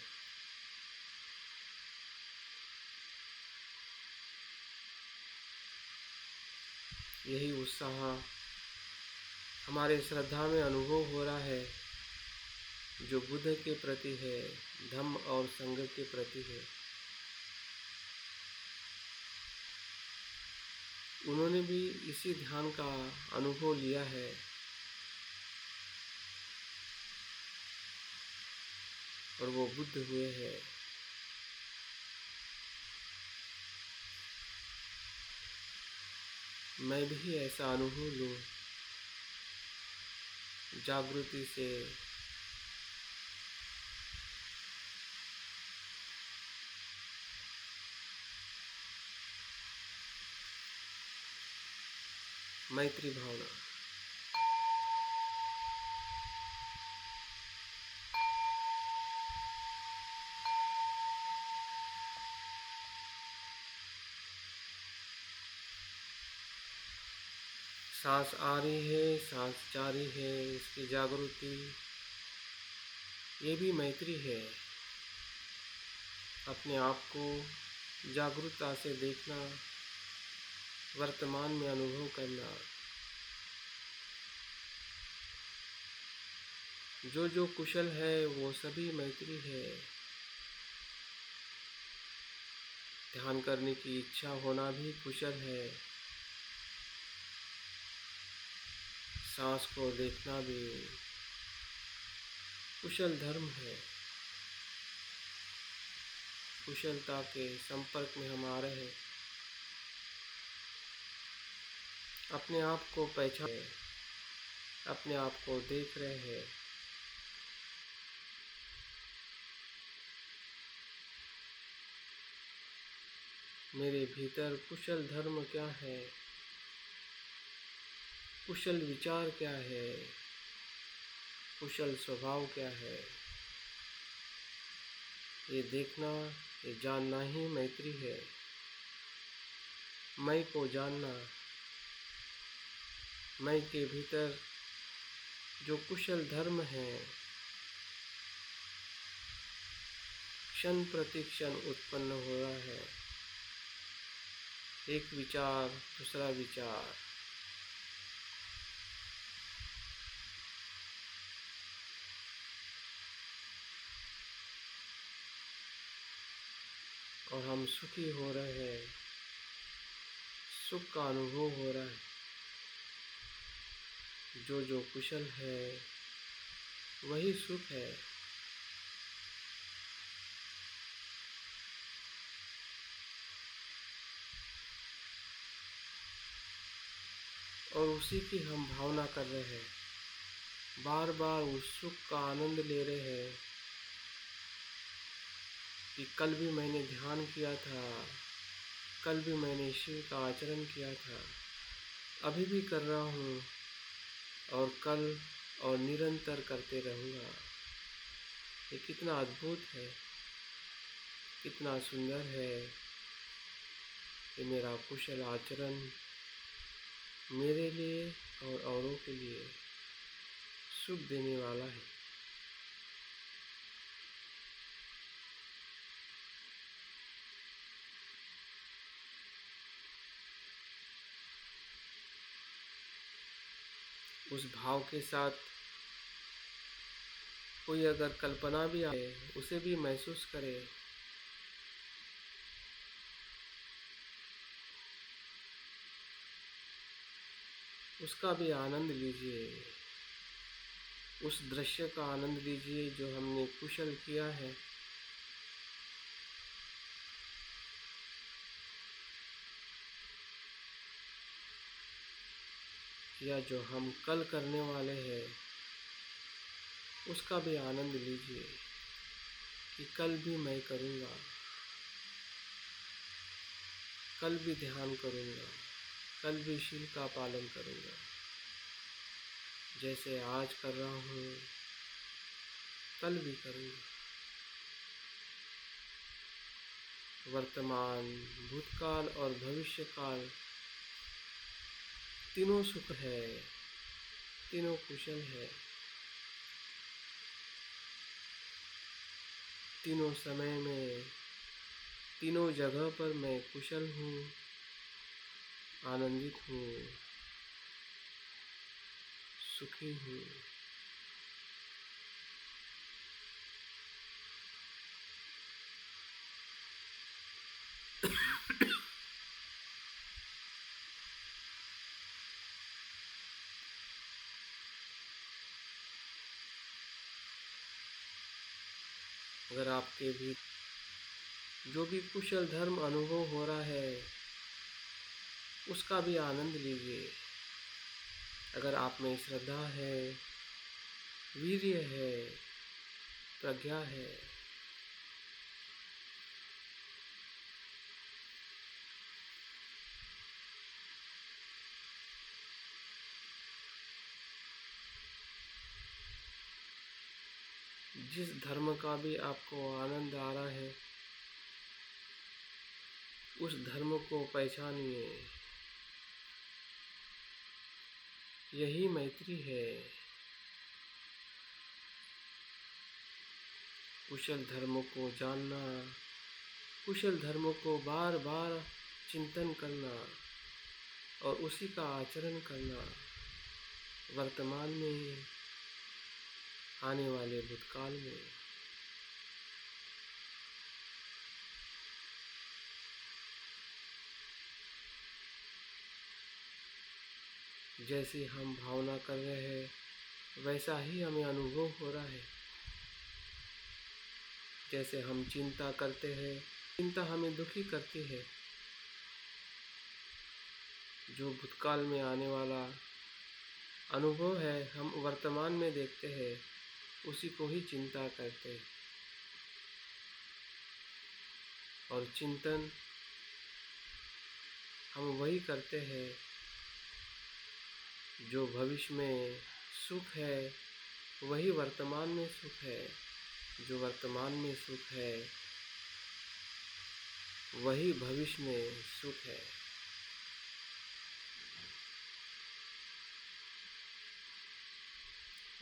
यही उत्साह हमारे श्रद्धा में अनुभव हो रहा है, जो बुद्ध के प्रति है, धम्म और संघ के प्रति है। उन्होंने भी इसी ध्यान का अनुभव लिया है। और वो बुद्ध हुए हैं। मैं भी ऐसा अनुभव लूँ, जागृति से मैत्री भावना। सांस आ रही है, सांस जा रही है, इसकी जागृति, ये भी मैत्री है। अपने आप को जागरूकता से देखना, वर्तमान में अनुभव करना। जो जो कुशल है वो सभी मैत्री है। ध्यान करने की इच्छा होना भी कुशल है। सांस को देखना भी कुशल धर्म है। कुशलता के संपर्क में हम आ रहे हैं, अपने आप को पहचान, अपने आप को देख रहे हैं। मेरे भीतर कुशल धर्म क्या है, कुशल विचार क्या है, कुशल स्वभाव क्या है, ये देखना, ये जानना ही मैत्री है। मैं को जानना, मैं के भीतर जो कुशल धर्म है, क्षण प्रति क्षण उत्पन्न हो रहा है। एक विचार, दूसरा विचार, और हम सुखी हो रहे हैं, सुख का अनुभव हो रहा है। जो जो कुशल है वही सुख है। और उसी की हम भावना कर रहे हैं, बार बार उस सुख का आनंद ले रहे हैं कि कल भी मैंने ध्यान किया था, कल भी मैंने शिव का आचरण किया था, अभी भी कर रहा हूँ और कल और निरंतर करते रहूँगा। ये कितना अद्भुत है, कितना सुंदर है। ये मेरा कुशल आचरण मेरे लिए और औरों के लिए सुख देने वाला है। उस भाव के साथ कोई अगर कल्पना भी आए, उसे भी महसूस करे। उसका भी आनंद लीजिए, उस दृश्य का आनंद लीजिए जो हमने कुशल किया है। या जो हम कल करने वाले हैं, उसका भी आनंद लीजिए कि कल भी मैं करूँगा, कल भी ध्यान करूँगा, कल भी शील का पालन करूँगा। जैसे आज कर रहा हूँ, कल भी करूँगा। वर्तमान, भूतकाल और भविष्यकाल तीनों सुख है, तीनों कुशल है। तीनों समय में, तीनों जगह पर मैं कुशल हूँ, आनंदित हूँ, सुखी हूँ। अगर आपके भी जो भी कुशल धर्म अनुभव हो रहा है, उसका भी आनंद लीजिए। अगर आप में श्रद्धा है, वीर्य है, प्रज्ञा है, जिस धर्म का भी आपको आनंद आ रहा है, उस धर्म को पहचानिए। यही मैत्री है। कुशल धर्मों को जानना, कुशल धर्मों को बार बार चिंतन करना और उसी का आचरण करना, वर्तमान में, आने वाले भूतकाल में। जैसी हम भावना कर रहे हैं, वैसा ही हमें अनुभव हो रहा है। जैसे हम चिंता करते हैं, चिंता हमें दुखी करती है। जो भूतकाल में आने वाला अनुभव है हम वर्तमान में देखते हैं, उसी को ही चिंता करते हैं। और चिंतन हम वही करते हैं जो भविष्य में सुख है, वही वर्तमान में सुख है। जो वर्तमान में सुख है, वही भविष्य में सुख है।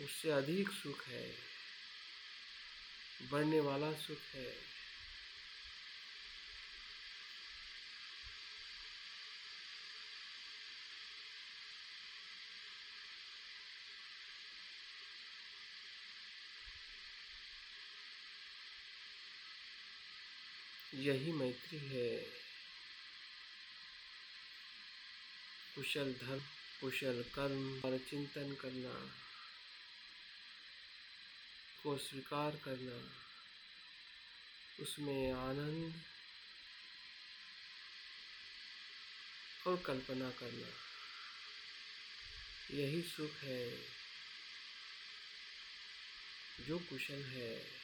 उससे अधिक सुख है, बढ़ने वाला सुख है। यही मैत्री है। कुशल धर्म, कुशल कर्म पर चिंतन करना, को स्वीकार करना, उसमें आनंद और कल्पना करना, यही सुख है। जो कुशल है,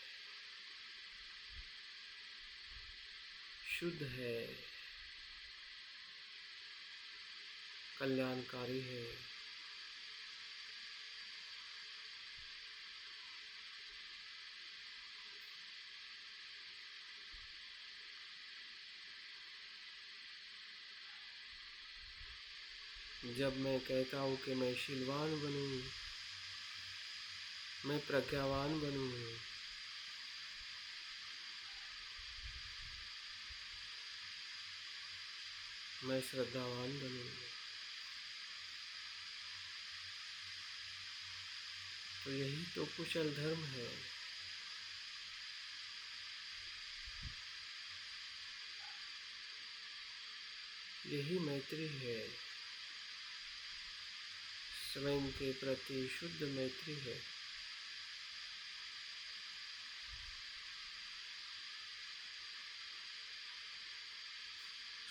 शुद्ध है, कल्याणकारी है। जब मैं कहता हूँ कि मैं शीलवान बनूँ, मैं प्रज्ञावान बनूँ, मैं श्रद्धावान बनूँ, तो यही तो कुशल धर्म है। यही मैत्री है। स्वयं के प्रति शुद्ध मैत्री है।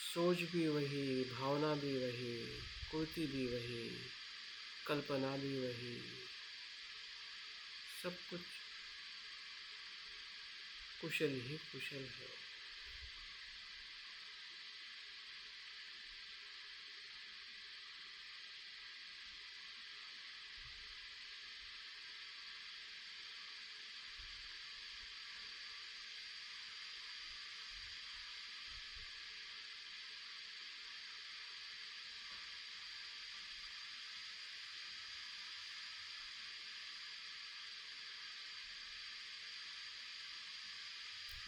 सोच भी वही, भावना भी वही, कृति भी वही, कल्पना भी वही, सब कुछ कुशल ही कुशल है।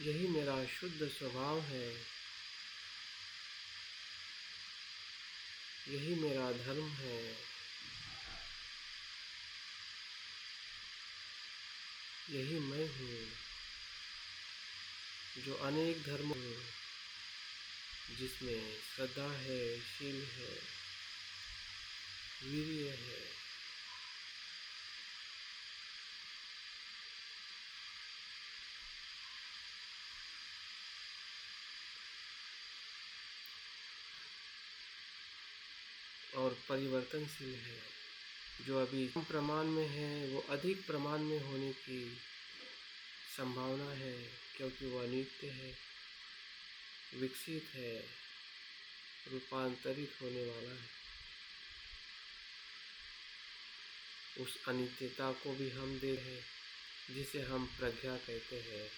यही मेरा शुद्ध स्वभाव है। यही मेरा धर्म है। यही मैं हूँ, जो अनेक धर्म हूँ, जिसमें श्रद्धा है, शील है, वीर्य है। और परिवर्तनशील है। जो अभी कम प्रमाण में है, वो अधिक प्रमाण में होने की संभावना है, क्योंकि वो अनित्य है, विकसित है, रूपांतरित होने वाला है। उस अनित्यता को भी हम दे हैं, जिसे हम प्रज्ञा कहते हैं।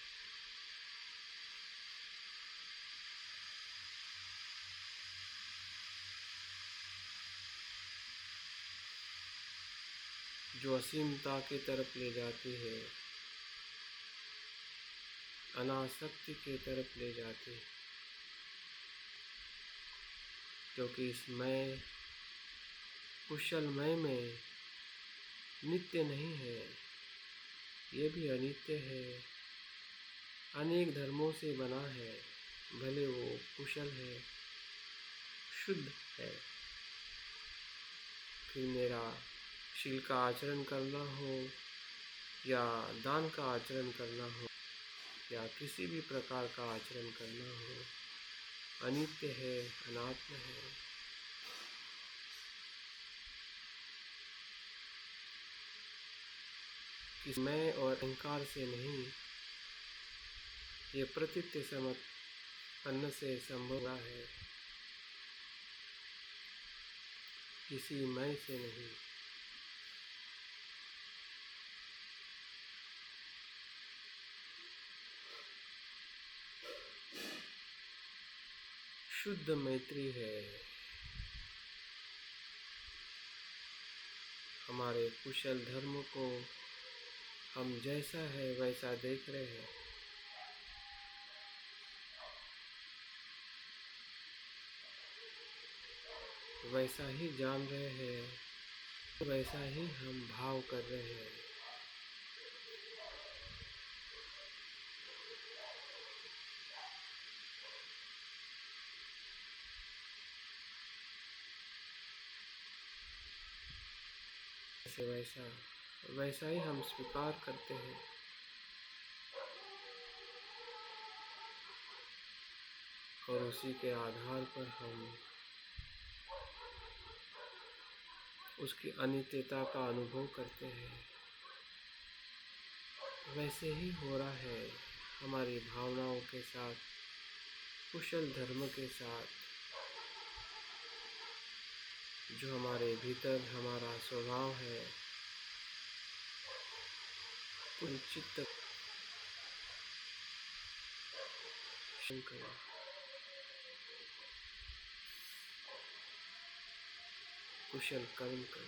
जो असीमता की तरफ ले जाती है, अनासक्ति की तरफ ले जाती है। क्योंकि इस मैं, कुशल में नित्य नहीं है, ये भी अनित्य है, अनेक धर्मों से बना है। भले वो कुशल है, शुद्ध है, फिर मेरा शील का आचरण करना हो या दान का आचरण करना हो, या किसी भी प्रकार का आचरण करना हो, अनित्य है, अनात्म है। कि मैं और अहंकार से नहीं, ये प्रतीत्य समर्पण से संभव है, किसी मैं से नहीं। शुद्ध मैत्री है। हमारे कुशल धर्म को हम जैसा है वैसा देख रहे हैं, वैसा ही जान रहे हैं, वैसा ही हम भाव कर रहे हैं। वैसा वैसा ही हम स्वीकार करते हैं। और उसी के आधार पर हम उसकी अनित्यता का अनुभव करते हैं। वैसे ही हो रहा है हमारी भावनाओं के साथ, कुशल धर्म के साथ, जो हमारे भीतर हमारा स्वभाव है, चित्त कुशल कर्म कर,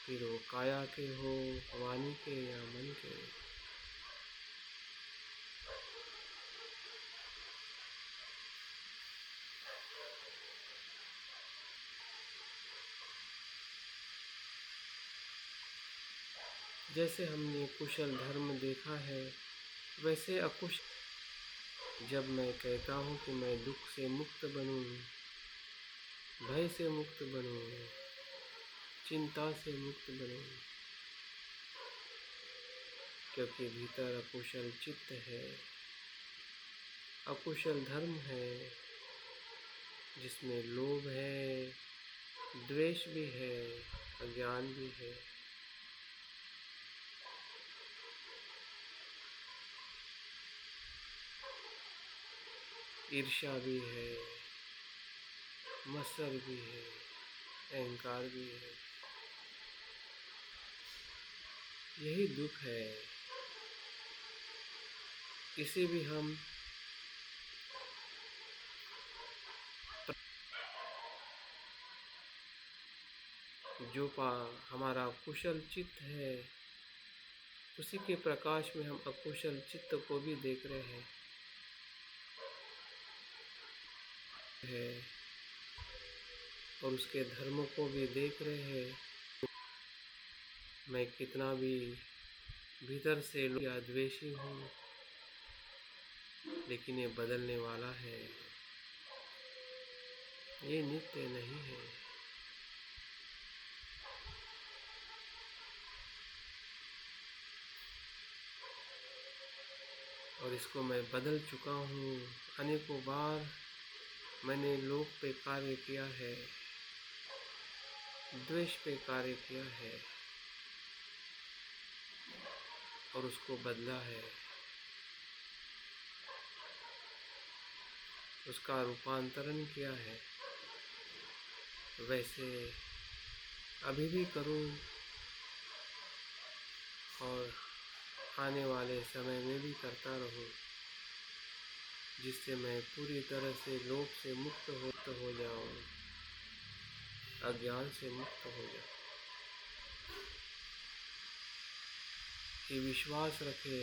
फिर वो काया के हो, वाणी के या मन के। जैसे हमने कुशल धर्म देखा है, वैसे अकुशल, जब मैं कहता हूँ कि मैं दुख से मुक्त बनूँ, भय से मुक्त बनूँ, चिंता से मुक्त बनूँ, क्योंकि भीतर अकुशल चित्त है, अकुशल धर्म है, जिसमें लोभ है, द्वेष भी है, अज्ञान भी है। ईर्ष्या भी है, मत्सर भी है, अहंकार भी है। यही दुख है। इसे भी हम जो हमारा कुशल चित्त है, उसी के प्रकाश में हम अकुशल चित्त को भी देख रहे हैं। और उसके धर्म को भी देख रहे हैं। मैं कितना भी भीतर से या द्वेषी हूँ, लेकिन ये बदलने वाला है, ये नित्य नहीं है। और इसको मैं बदल चुका हूँ। अनेकों बार मैंने लोभ पे कार्य किया है, द्वेष पे कार्य किया है, और उसको बदला है, उसका रूपांतरण किया है। वैसे अभी भी करूं, और आने वाले समय में भी करता रहूं, जिससे मैं पूरी तरह से लोभ से मुक्त हो जाऊं, अज्ञान से मुक्त हो जाऊं। कि विश्वास रखे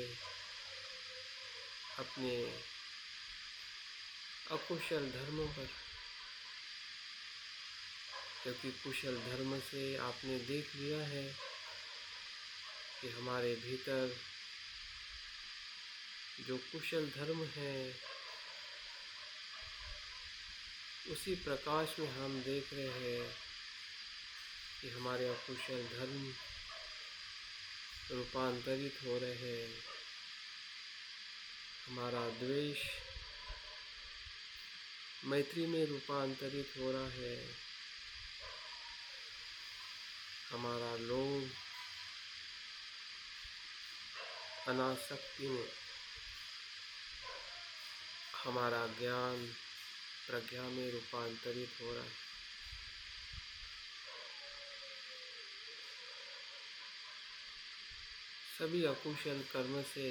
अपने अकुशल धर्मों पर, क्योंकि कुशल धर्म से आपने देख लिया है कि हमारे भीतर जो कुशल धर्म है, उसी प्रकाश में हम देख रहे हैं कि हमारे अकुशल धर्म रूपांतरित हो रहे हैं। हमारा द्वेष मैत्री में रूपांतरित हो रहा है। हमारा लोभ अनासक्ति में, हमारा ज्ञान प्रज्ञा में रूपांतरित हो रहा है। सभी अकुशल कर्म से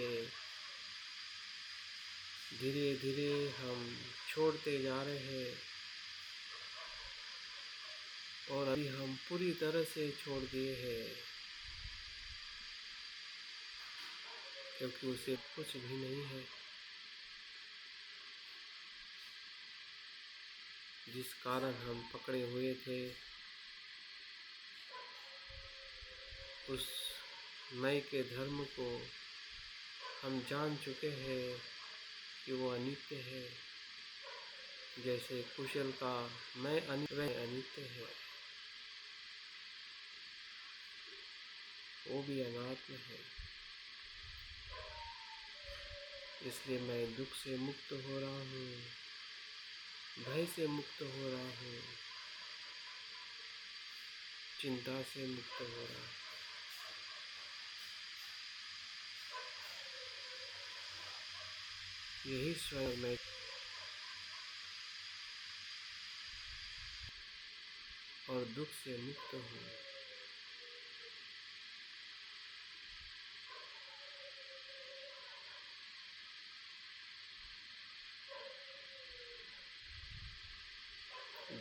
धीरे धीरे हम छोड़ते जा रहे हैं और अभी हम पूरी तरह से छोड़ दिए हैं, क्योंकि उसे कुछ भी नहीं है। जिस कारण हम पकड़े हुए थे, उस मैं के धर्म को हम जान चुके हैं कि वो अनित्य है। जैसे कुशल का मैं अनित्य है, वो भी अनात्म है। इसलिए मैं दुख से मुक्त हो रहा हूँ, भय से मुक्त हो रहा हूँ, चिंता से मुक्त हो रहा हूँ। यही स्वयं मैं और दुख से मुक्त हूँ।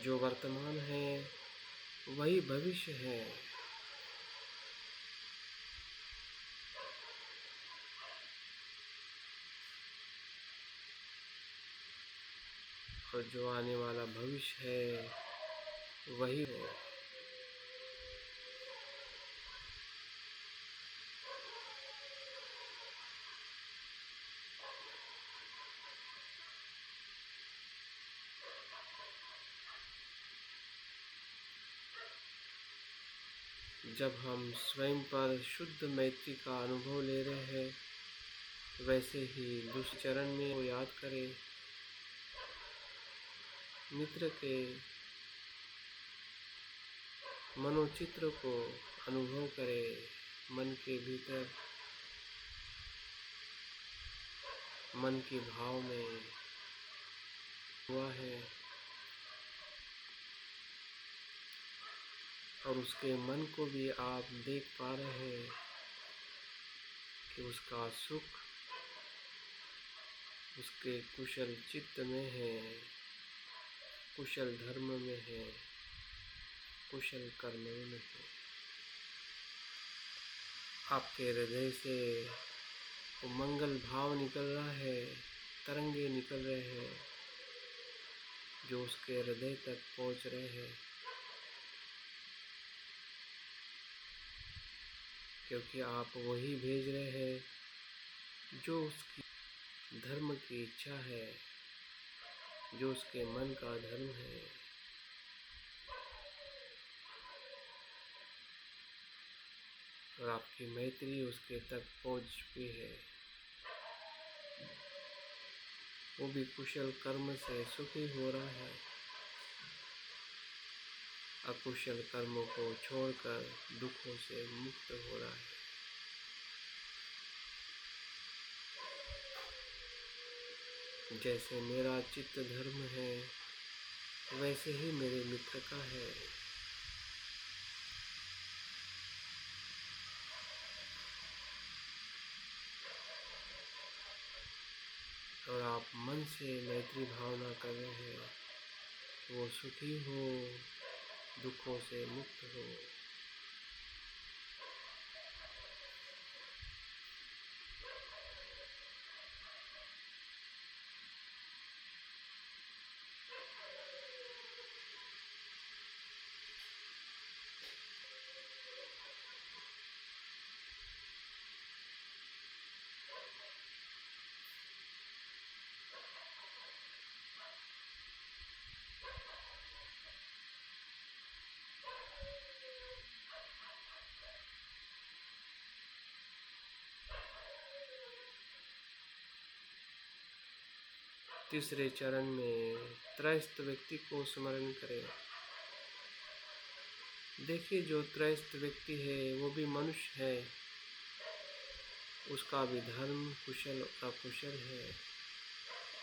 जो वर्तमान है वही भविष्य है। और जो आने वाला भविष्य है वही है। जब हम स्वयं पर शुद्ध मैत्री का अनुभव ले रहे हैं, वैसे ही दूसरे चरण में वो याद करें, मित्र के मनोचित्र को अनुभव करें। मन के भीतर, मन के भाव में हुआ है और उसके मन को भी आप देख पा रहे हैं कि उसका सुख उसके कुशल चित्त में है, कुशल धर्म में है, कुशल कर्म में है। आपके हृदय से वो मंगल भाव निकल रहा है, तरंगे निकल रहे हैं जो उसके हृदय तक पहुंच रहे हैं, क्योंकि आप वही भेज रहे हैं जो उसकी धर्म की इच्छा है, जो उसके मन का धर्म है। और आपकी मैत्री उसके तक पहुंच चुकी है। वो भी कुशल कर्म से सुखी हो रहा है, अकुशल कर्मों को छोड़कर दुखों से मुक्त हो रहा है। जैसे मेरा चित्त धर्म है, वैसे ही मेरे मित्र का है। और आप मन से मैत्री भावना कर रहे हैं, वो सुखी हो, दुखों से मुक्त हो। तीसरे चरण में त्रयस्थ व्यक्ति को स्मरण करें। देखिए, जो त्रयस्थ व्यक्ति है वो भी मनुष्य है, उसका भी धर्म कुशल और अकुशल है,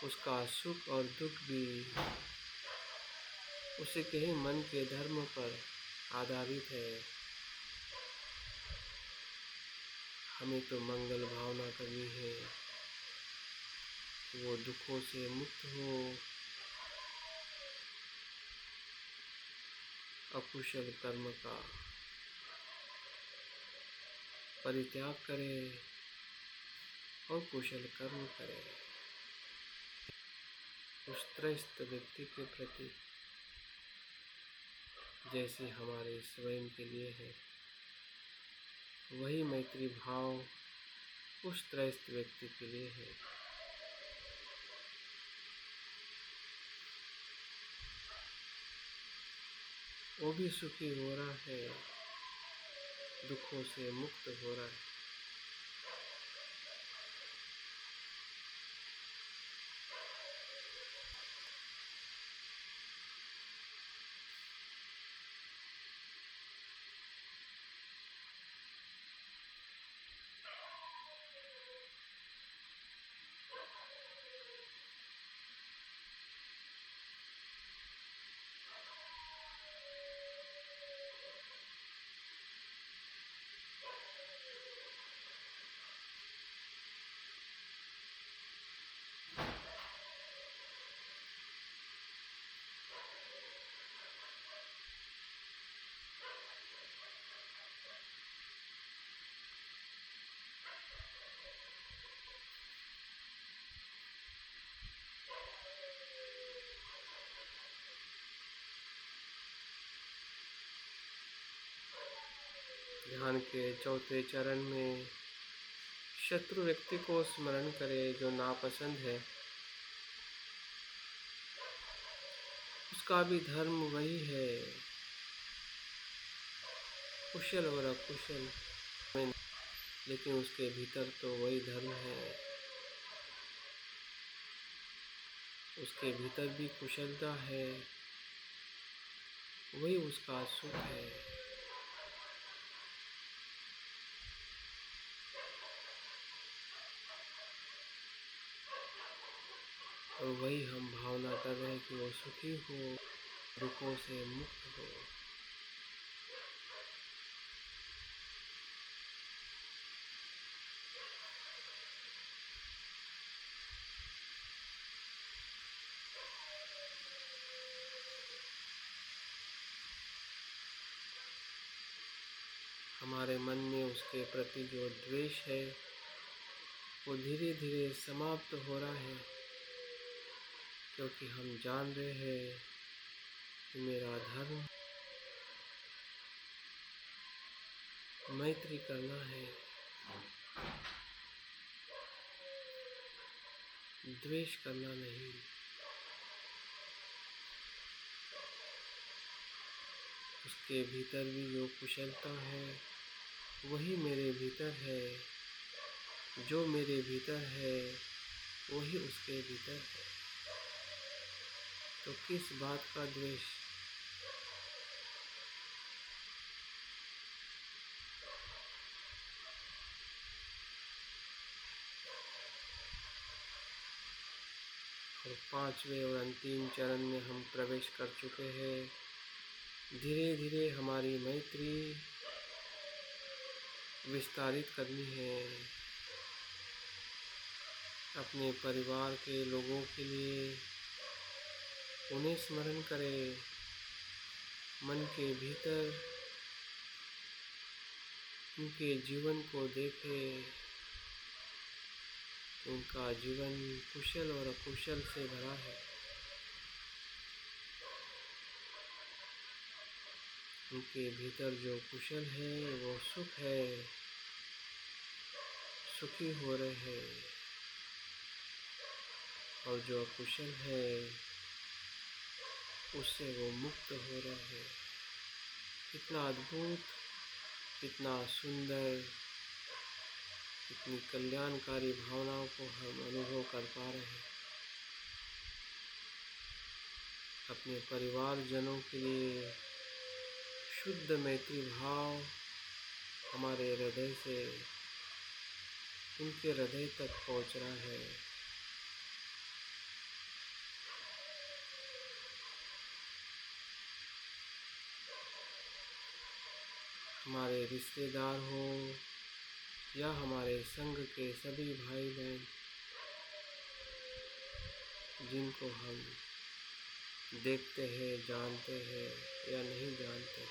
उसका सुख और दुख भी उसी के ही मन के धर्म पर आधारित है। हमें तो मंगल भावना करनी है, वो दुखों से मुक्त हो, अकुशल कर्म का परित्याग करे और कुशल कर्म करे। उस त्रयस्थ व्यक्ति के प्रति जैसे हमारे स्वयं के लिए है, वही मैत्री भाव उस त्रयस्थ व्यक्ति के लिए है। वो भी सुखी हो रहा है, दुखों से मुक्त हो रहा है। ध्यान के चौथे चरण में शत्रु व्यक्ति को स्मरण करें जो नापसंद है, उसका भी धर्म वही है, कुशल और अकुशल, लेकिन उसके भीतर तो वही धर्म है, उसके भीतर भी कुशलता है, वही उसका सुख है। और वही हम भावना कर रहे हैं कि वो सुखी हो, दुखों से मुक्त हो। हमारे मन में उसके प्रति जो द्वेष है वो धीरे धीरे समाप्त हो रहा है, क्योंकि हम जान रहे हैं कि मेरा धर्म मैत्री करना है, द्वेष करना नहीं। उसके भीतर भी जो कुशलता है वही मेरे भीतर है, जो मेरे भीतर है वही उसके भीतर है, तो किस बात का द्वेष। और पांचवें और अंतिम चरण में हम प्रवेश कर चुके हैं। धीरे धीरे हमारी मैत्री विस्तारित करनी है, अपने परिवार के लोगों के लिए उन्हें स्मरण करें, मन के भीतर उनके जीवन को देखें, उनका जीवन कुशल और अकुशल से भरा है। उनके भीतर जो कुशल है वो सुख है, सुखी हो रहे हैं, और जो अकुशल है उससे वो मुक्त हो रहे हैं। कितना अद्भुत, कितना सुंदर, कितनी कल्याणकारी भावनाओं को हम अनुभव कर पा रहे हैं। अपने परिवारजनों के लिए शुद्ध मैत्री भाव हमारे हृदय से उनके हृदय तक पहुंच रहा है। हमारे रिश्तेदार हो या हमारे संघ के सभी भाई बहन जिनको हम देखते हैं, जानते हैं या नहीं जानते,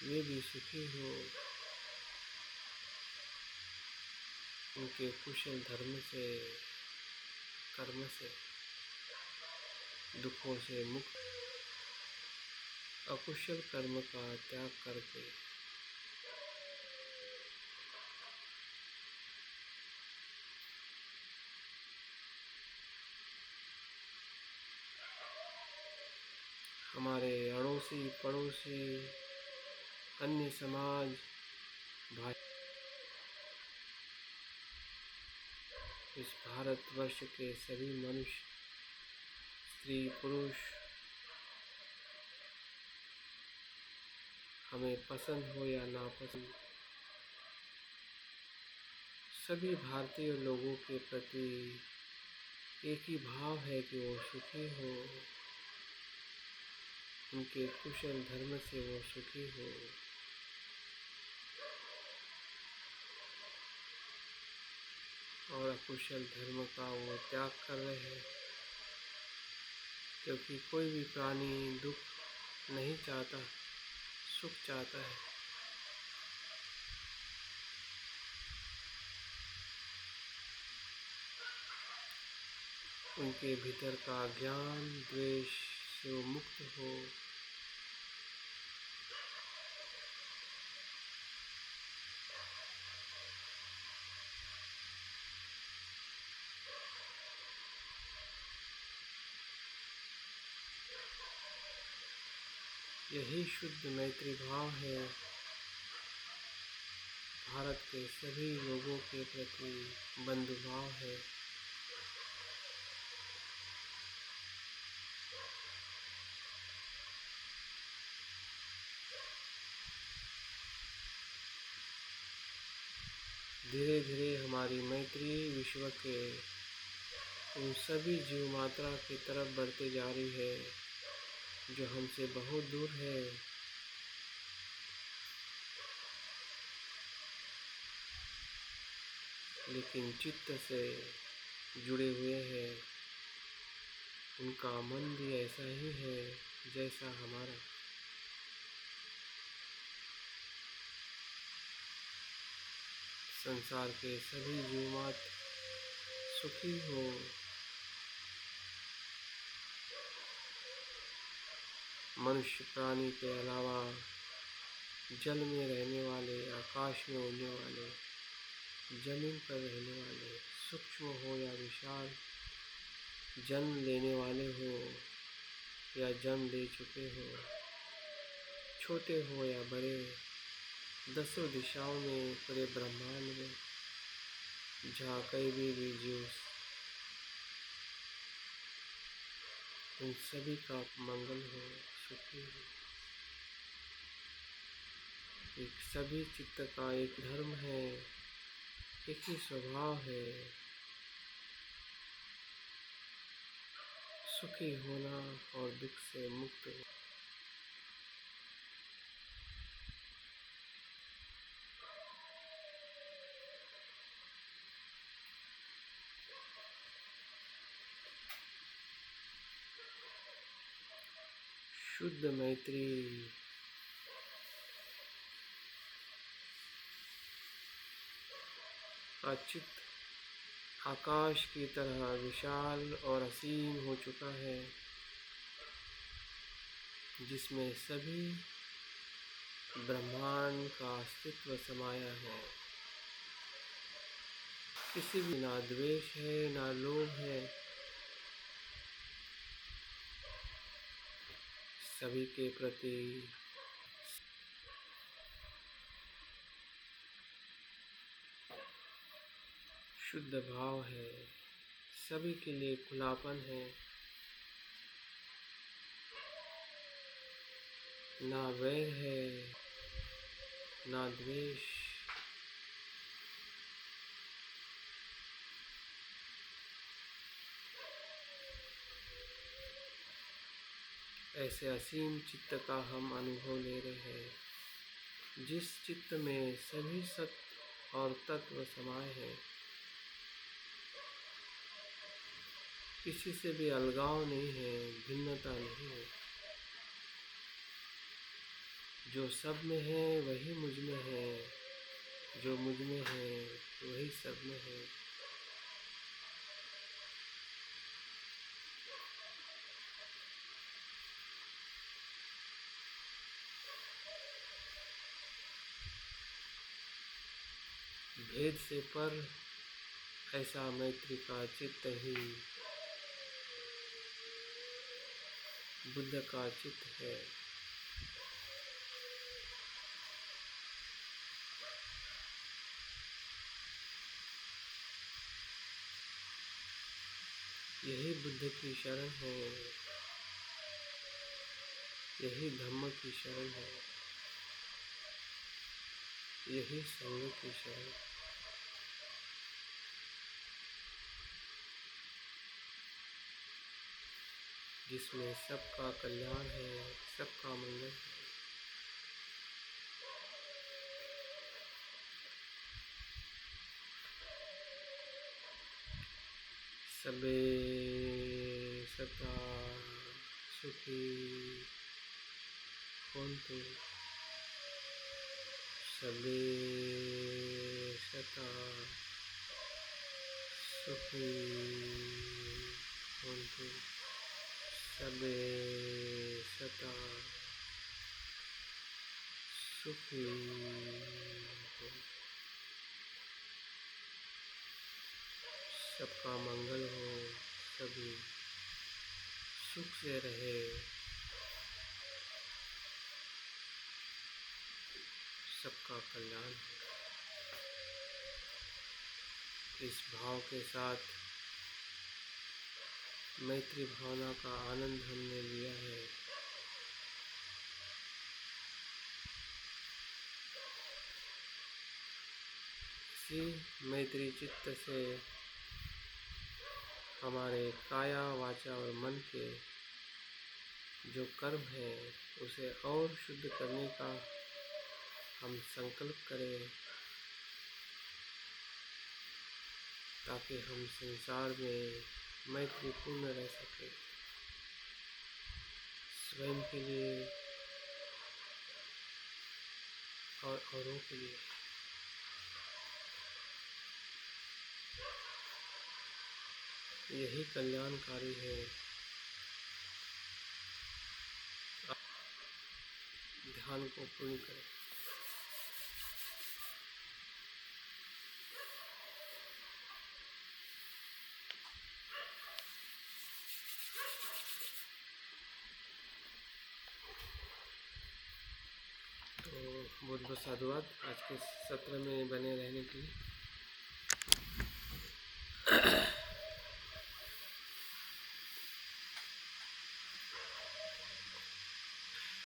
वे भी सुखी हो, उनके कुशल धर्म से, कर्म से, दुखों से मुक्त, अकुशल कर्म का त्याग करके हमारे अड़ोसी पड़ोसी, अन्य समाज, भाई, इस भारतवर्ष के सभी मनुष्य, स्त्री पुरुष, हमें पसंद हो या नापसंद, सभी भारतीय लोगों के प्रति एक ही भाव है कि वो सुखी हो, उनके कुशल धर्म से वो सुखी हो। और अकुशल धर्म का वो त्याग कर रहे हैं, क्योंकि कोई भी प्राणी दुख नहीं चाहता, सुख चाहता है। उनके भीतर का ज्ञान द्वेष से वो मुक्त हो, यही शुद्ध मैत्री भाव है भारत के सभी लोगों के प्रति बंधुभाव है। धीरे धीरे हमारी मैत्री विश्व के उन सभी जीव मात्रा की तरफ बढ़ते जा रही है जो हमसे बहुत दूर है, लेकिन चित्त से जुड़े हुए हैं। उनका मन भी ऐसा ही है जैसा हमारा। संसार के सभी जीवात्मा सुखी हो, मनुष्य प्राणी के अलावा जल में रहने वाले, आकाश में उड़ने वाले, जमीन पर रहने वाले, सूक्ष्म हो या विशाल, जन्म लेने वाले हो या जन्म ले चुके हो, छोटे हो या बड़े, दसों दिशाओं में, पूरे ब्रह्मांड में जहाँ कहीं भी जीव, उन सभी का मंगल हो, सुखी हो। एक सभी चित्त का एक धर्म है, एक ही स्वभाव है, सुखी होना और दुख से मुक्त होना। शुद्ध मैत्री का चित्त आकाश की तरह विशाल और असीम हो चुका है, जिसमें सभी ब्रह्मांड का अस्तित्व समाया है। किसी भी ना द्वेष है, ना लोभ है, सभी के प्रति शुद्ध भाव है, सभी के लिए खुलापन है, ना वैर है, ना द्वेष। ऐसे असीम चित्त का हम अनुभव ले रहे हैं, जिस चित्त में सभी सत्य और तत्व समाये हैं, किसी से भी अलगाव नहीं है, भिन्नता नहीं है। जो सब में है वही मुझ में है, जो मुझ में है वही सब में है। भेद से पर ऐसा मैत्री का चित्त ही बुद्ध का चित्त है। यही बुद्ध की शरण है, यही धम्म की शरण है, यही संघ की शरण। जिसमें सबका कल्याण है, सबका मंगल है। सबे सता सुखी होन्तु, सबे सता सुखी होन्तु, सबे सता सुखी होन्तु। सबका मंगल हो, सभी सुख से रहे, सबका कल्याण हो। इस भाव के साथ मैत्री भावना का आनंद हमने लिया है। इसी मैत्री चित्त से हमारे काया, वाचा और मन के जो कर्म है उसे और शुद्ध करने का हम संकल्प करें, ताकि हम संसार में मैत्रीपूर्ण रह सकें, स्वयं के लिए और औरों के लिए। यही कल्याणकारी है। ध्यान को पूर्ण करें। तो बहुत बहुत साधुवाद आज के सत्र में बने रहने के लिए।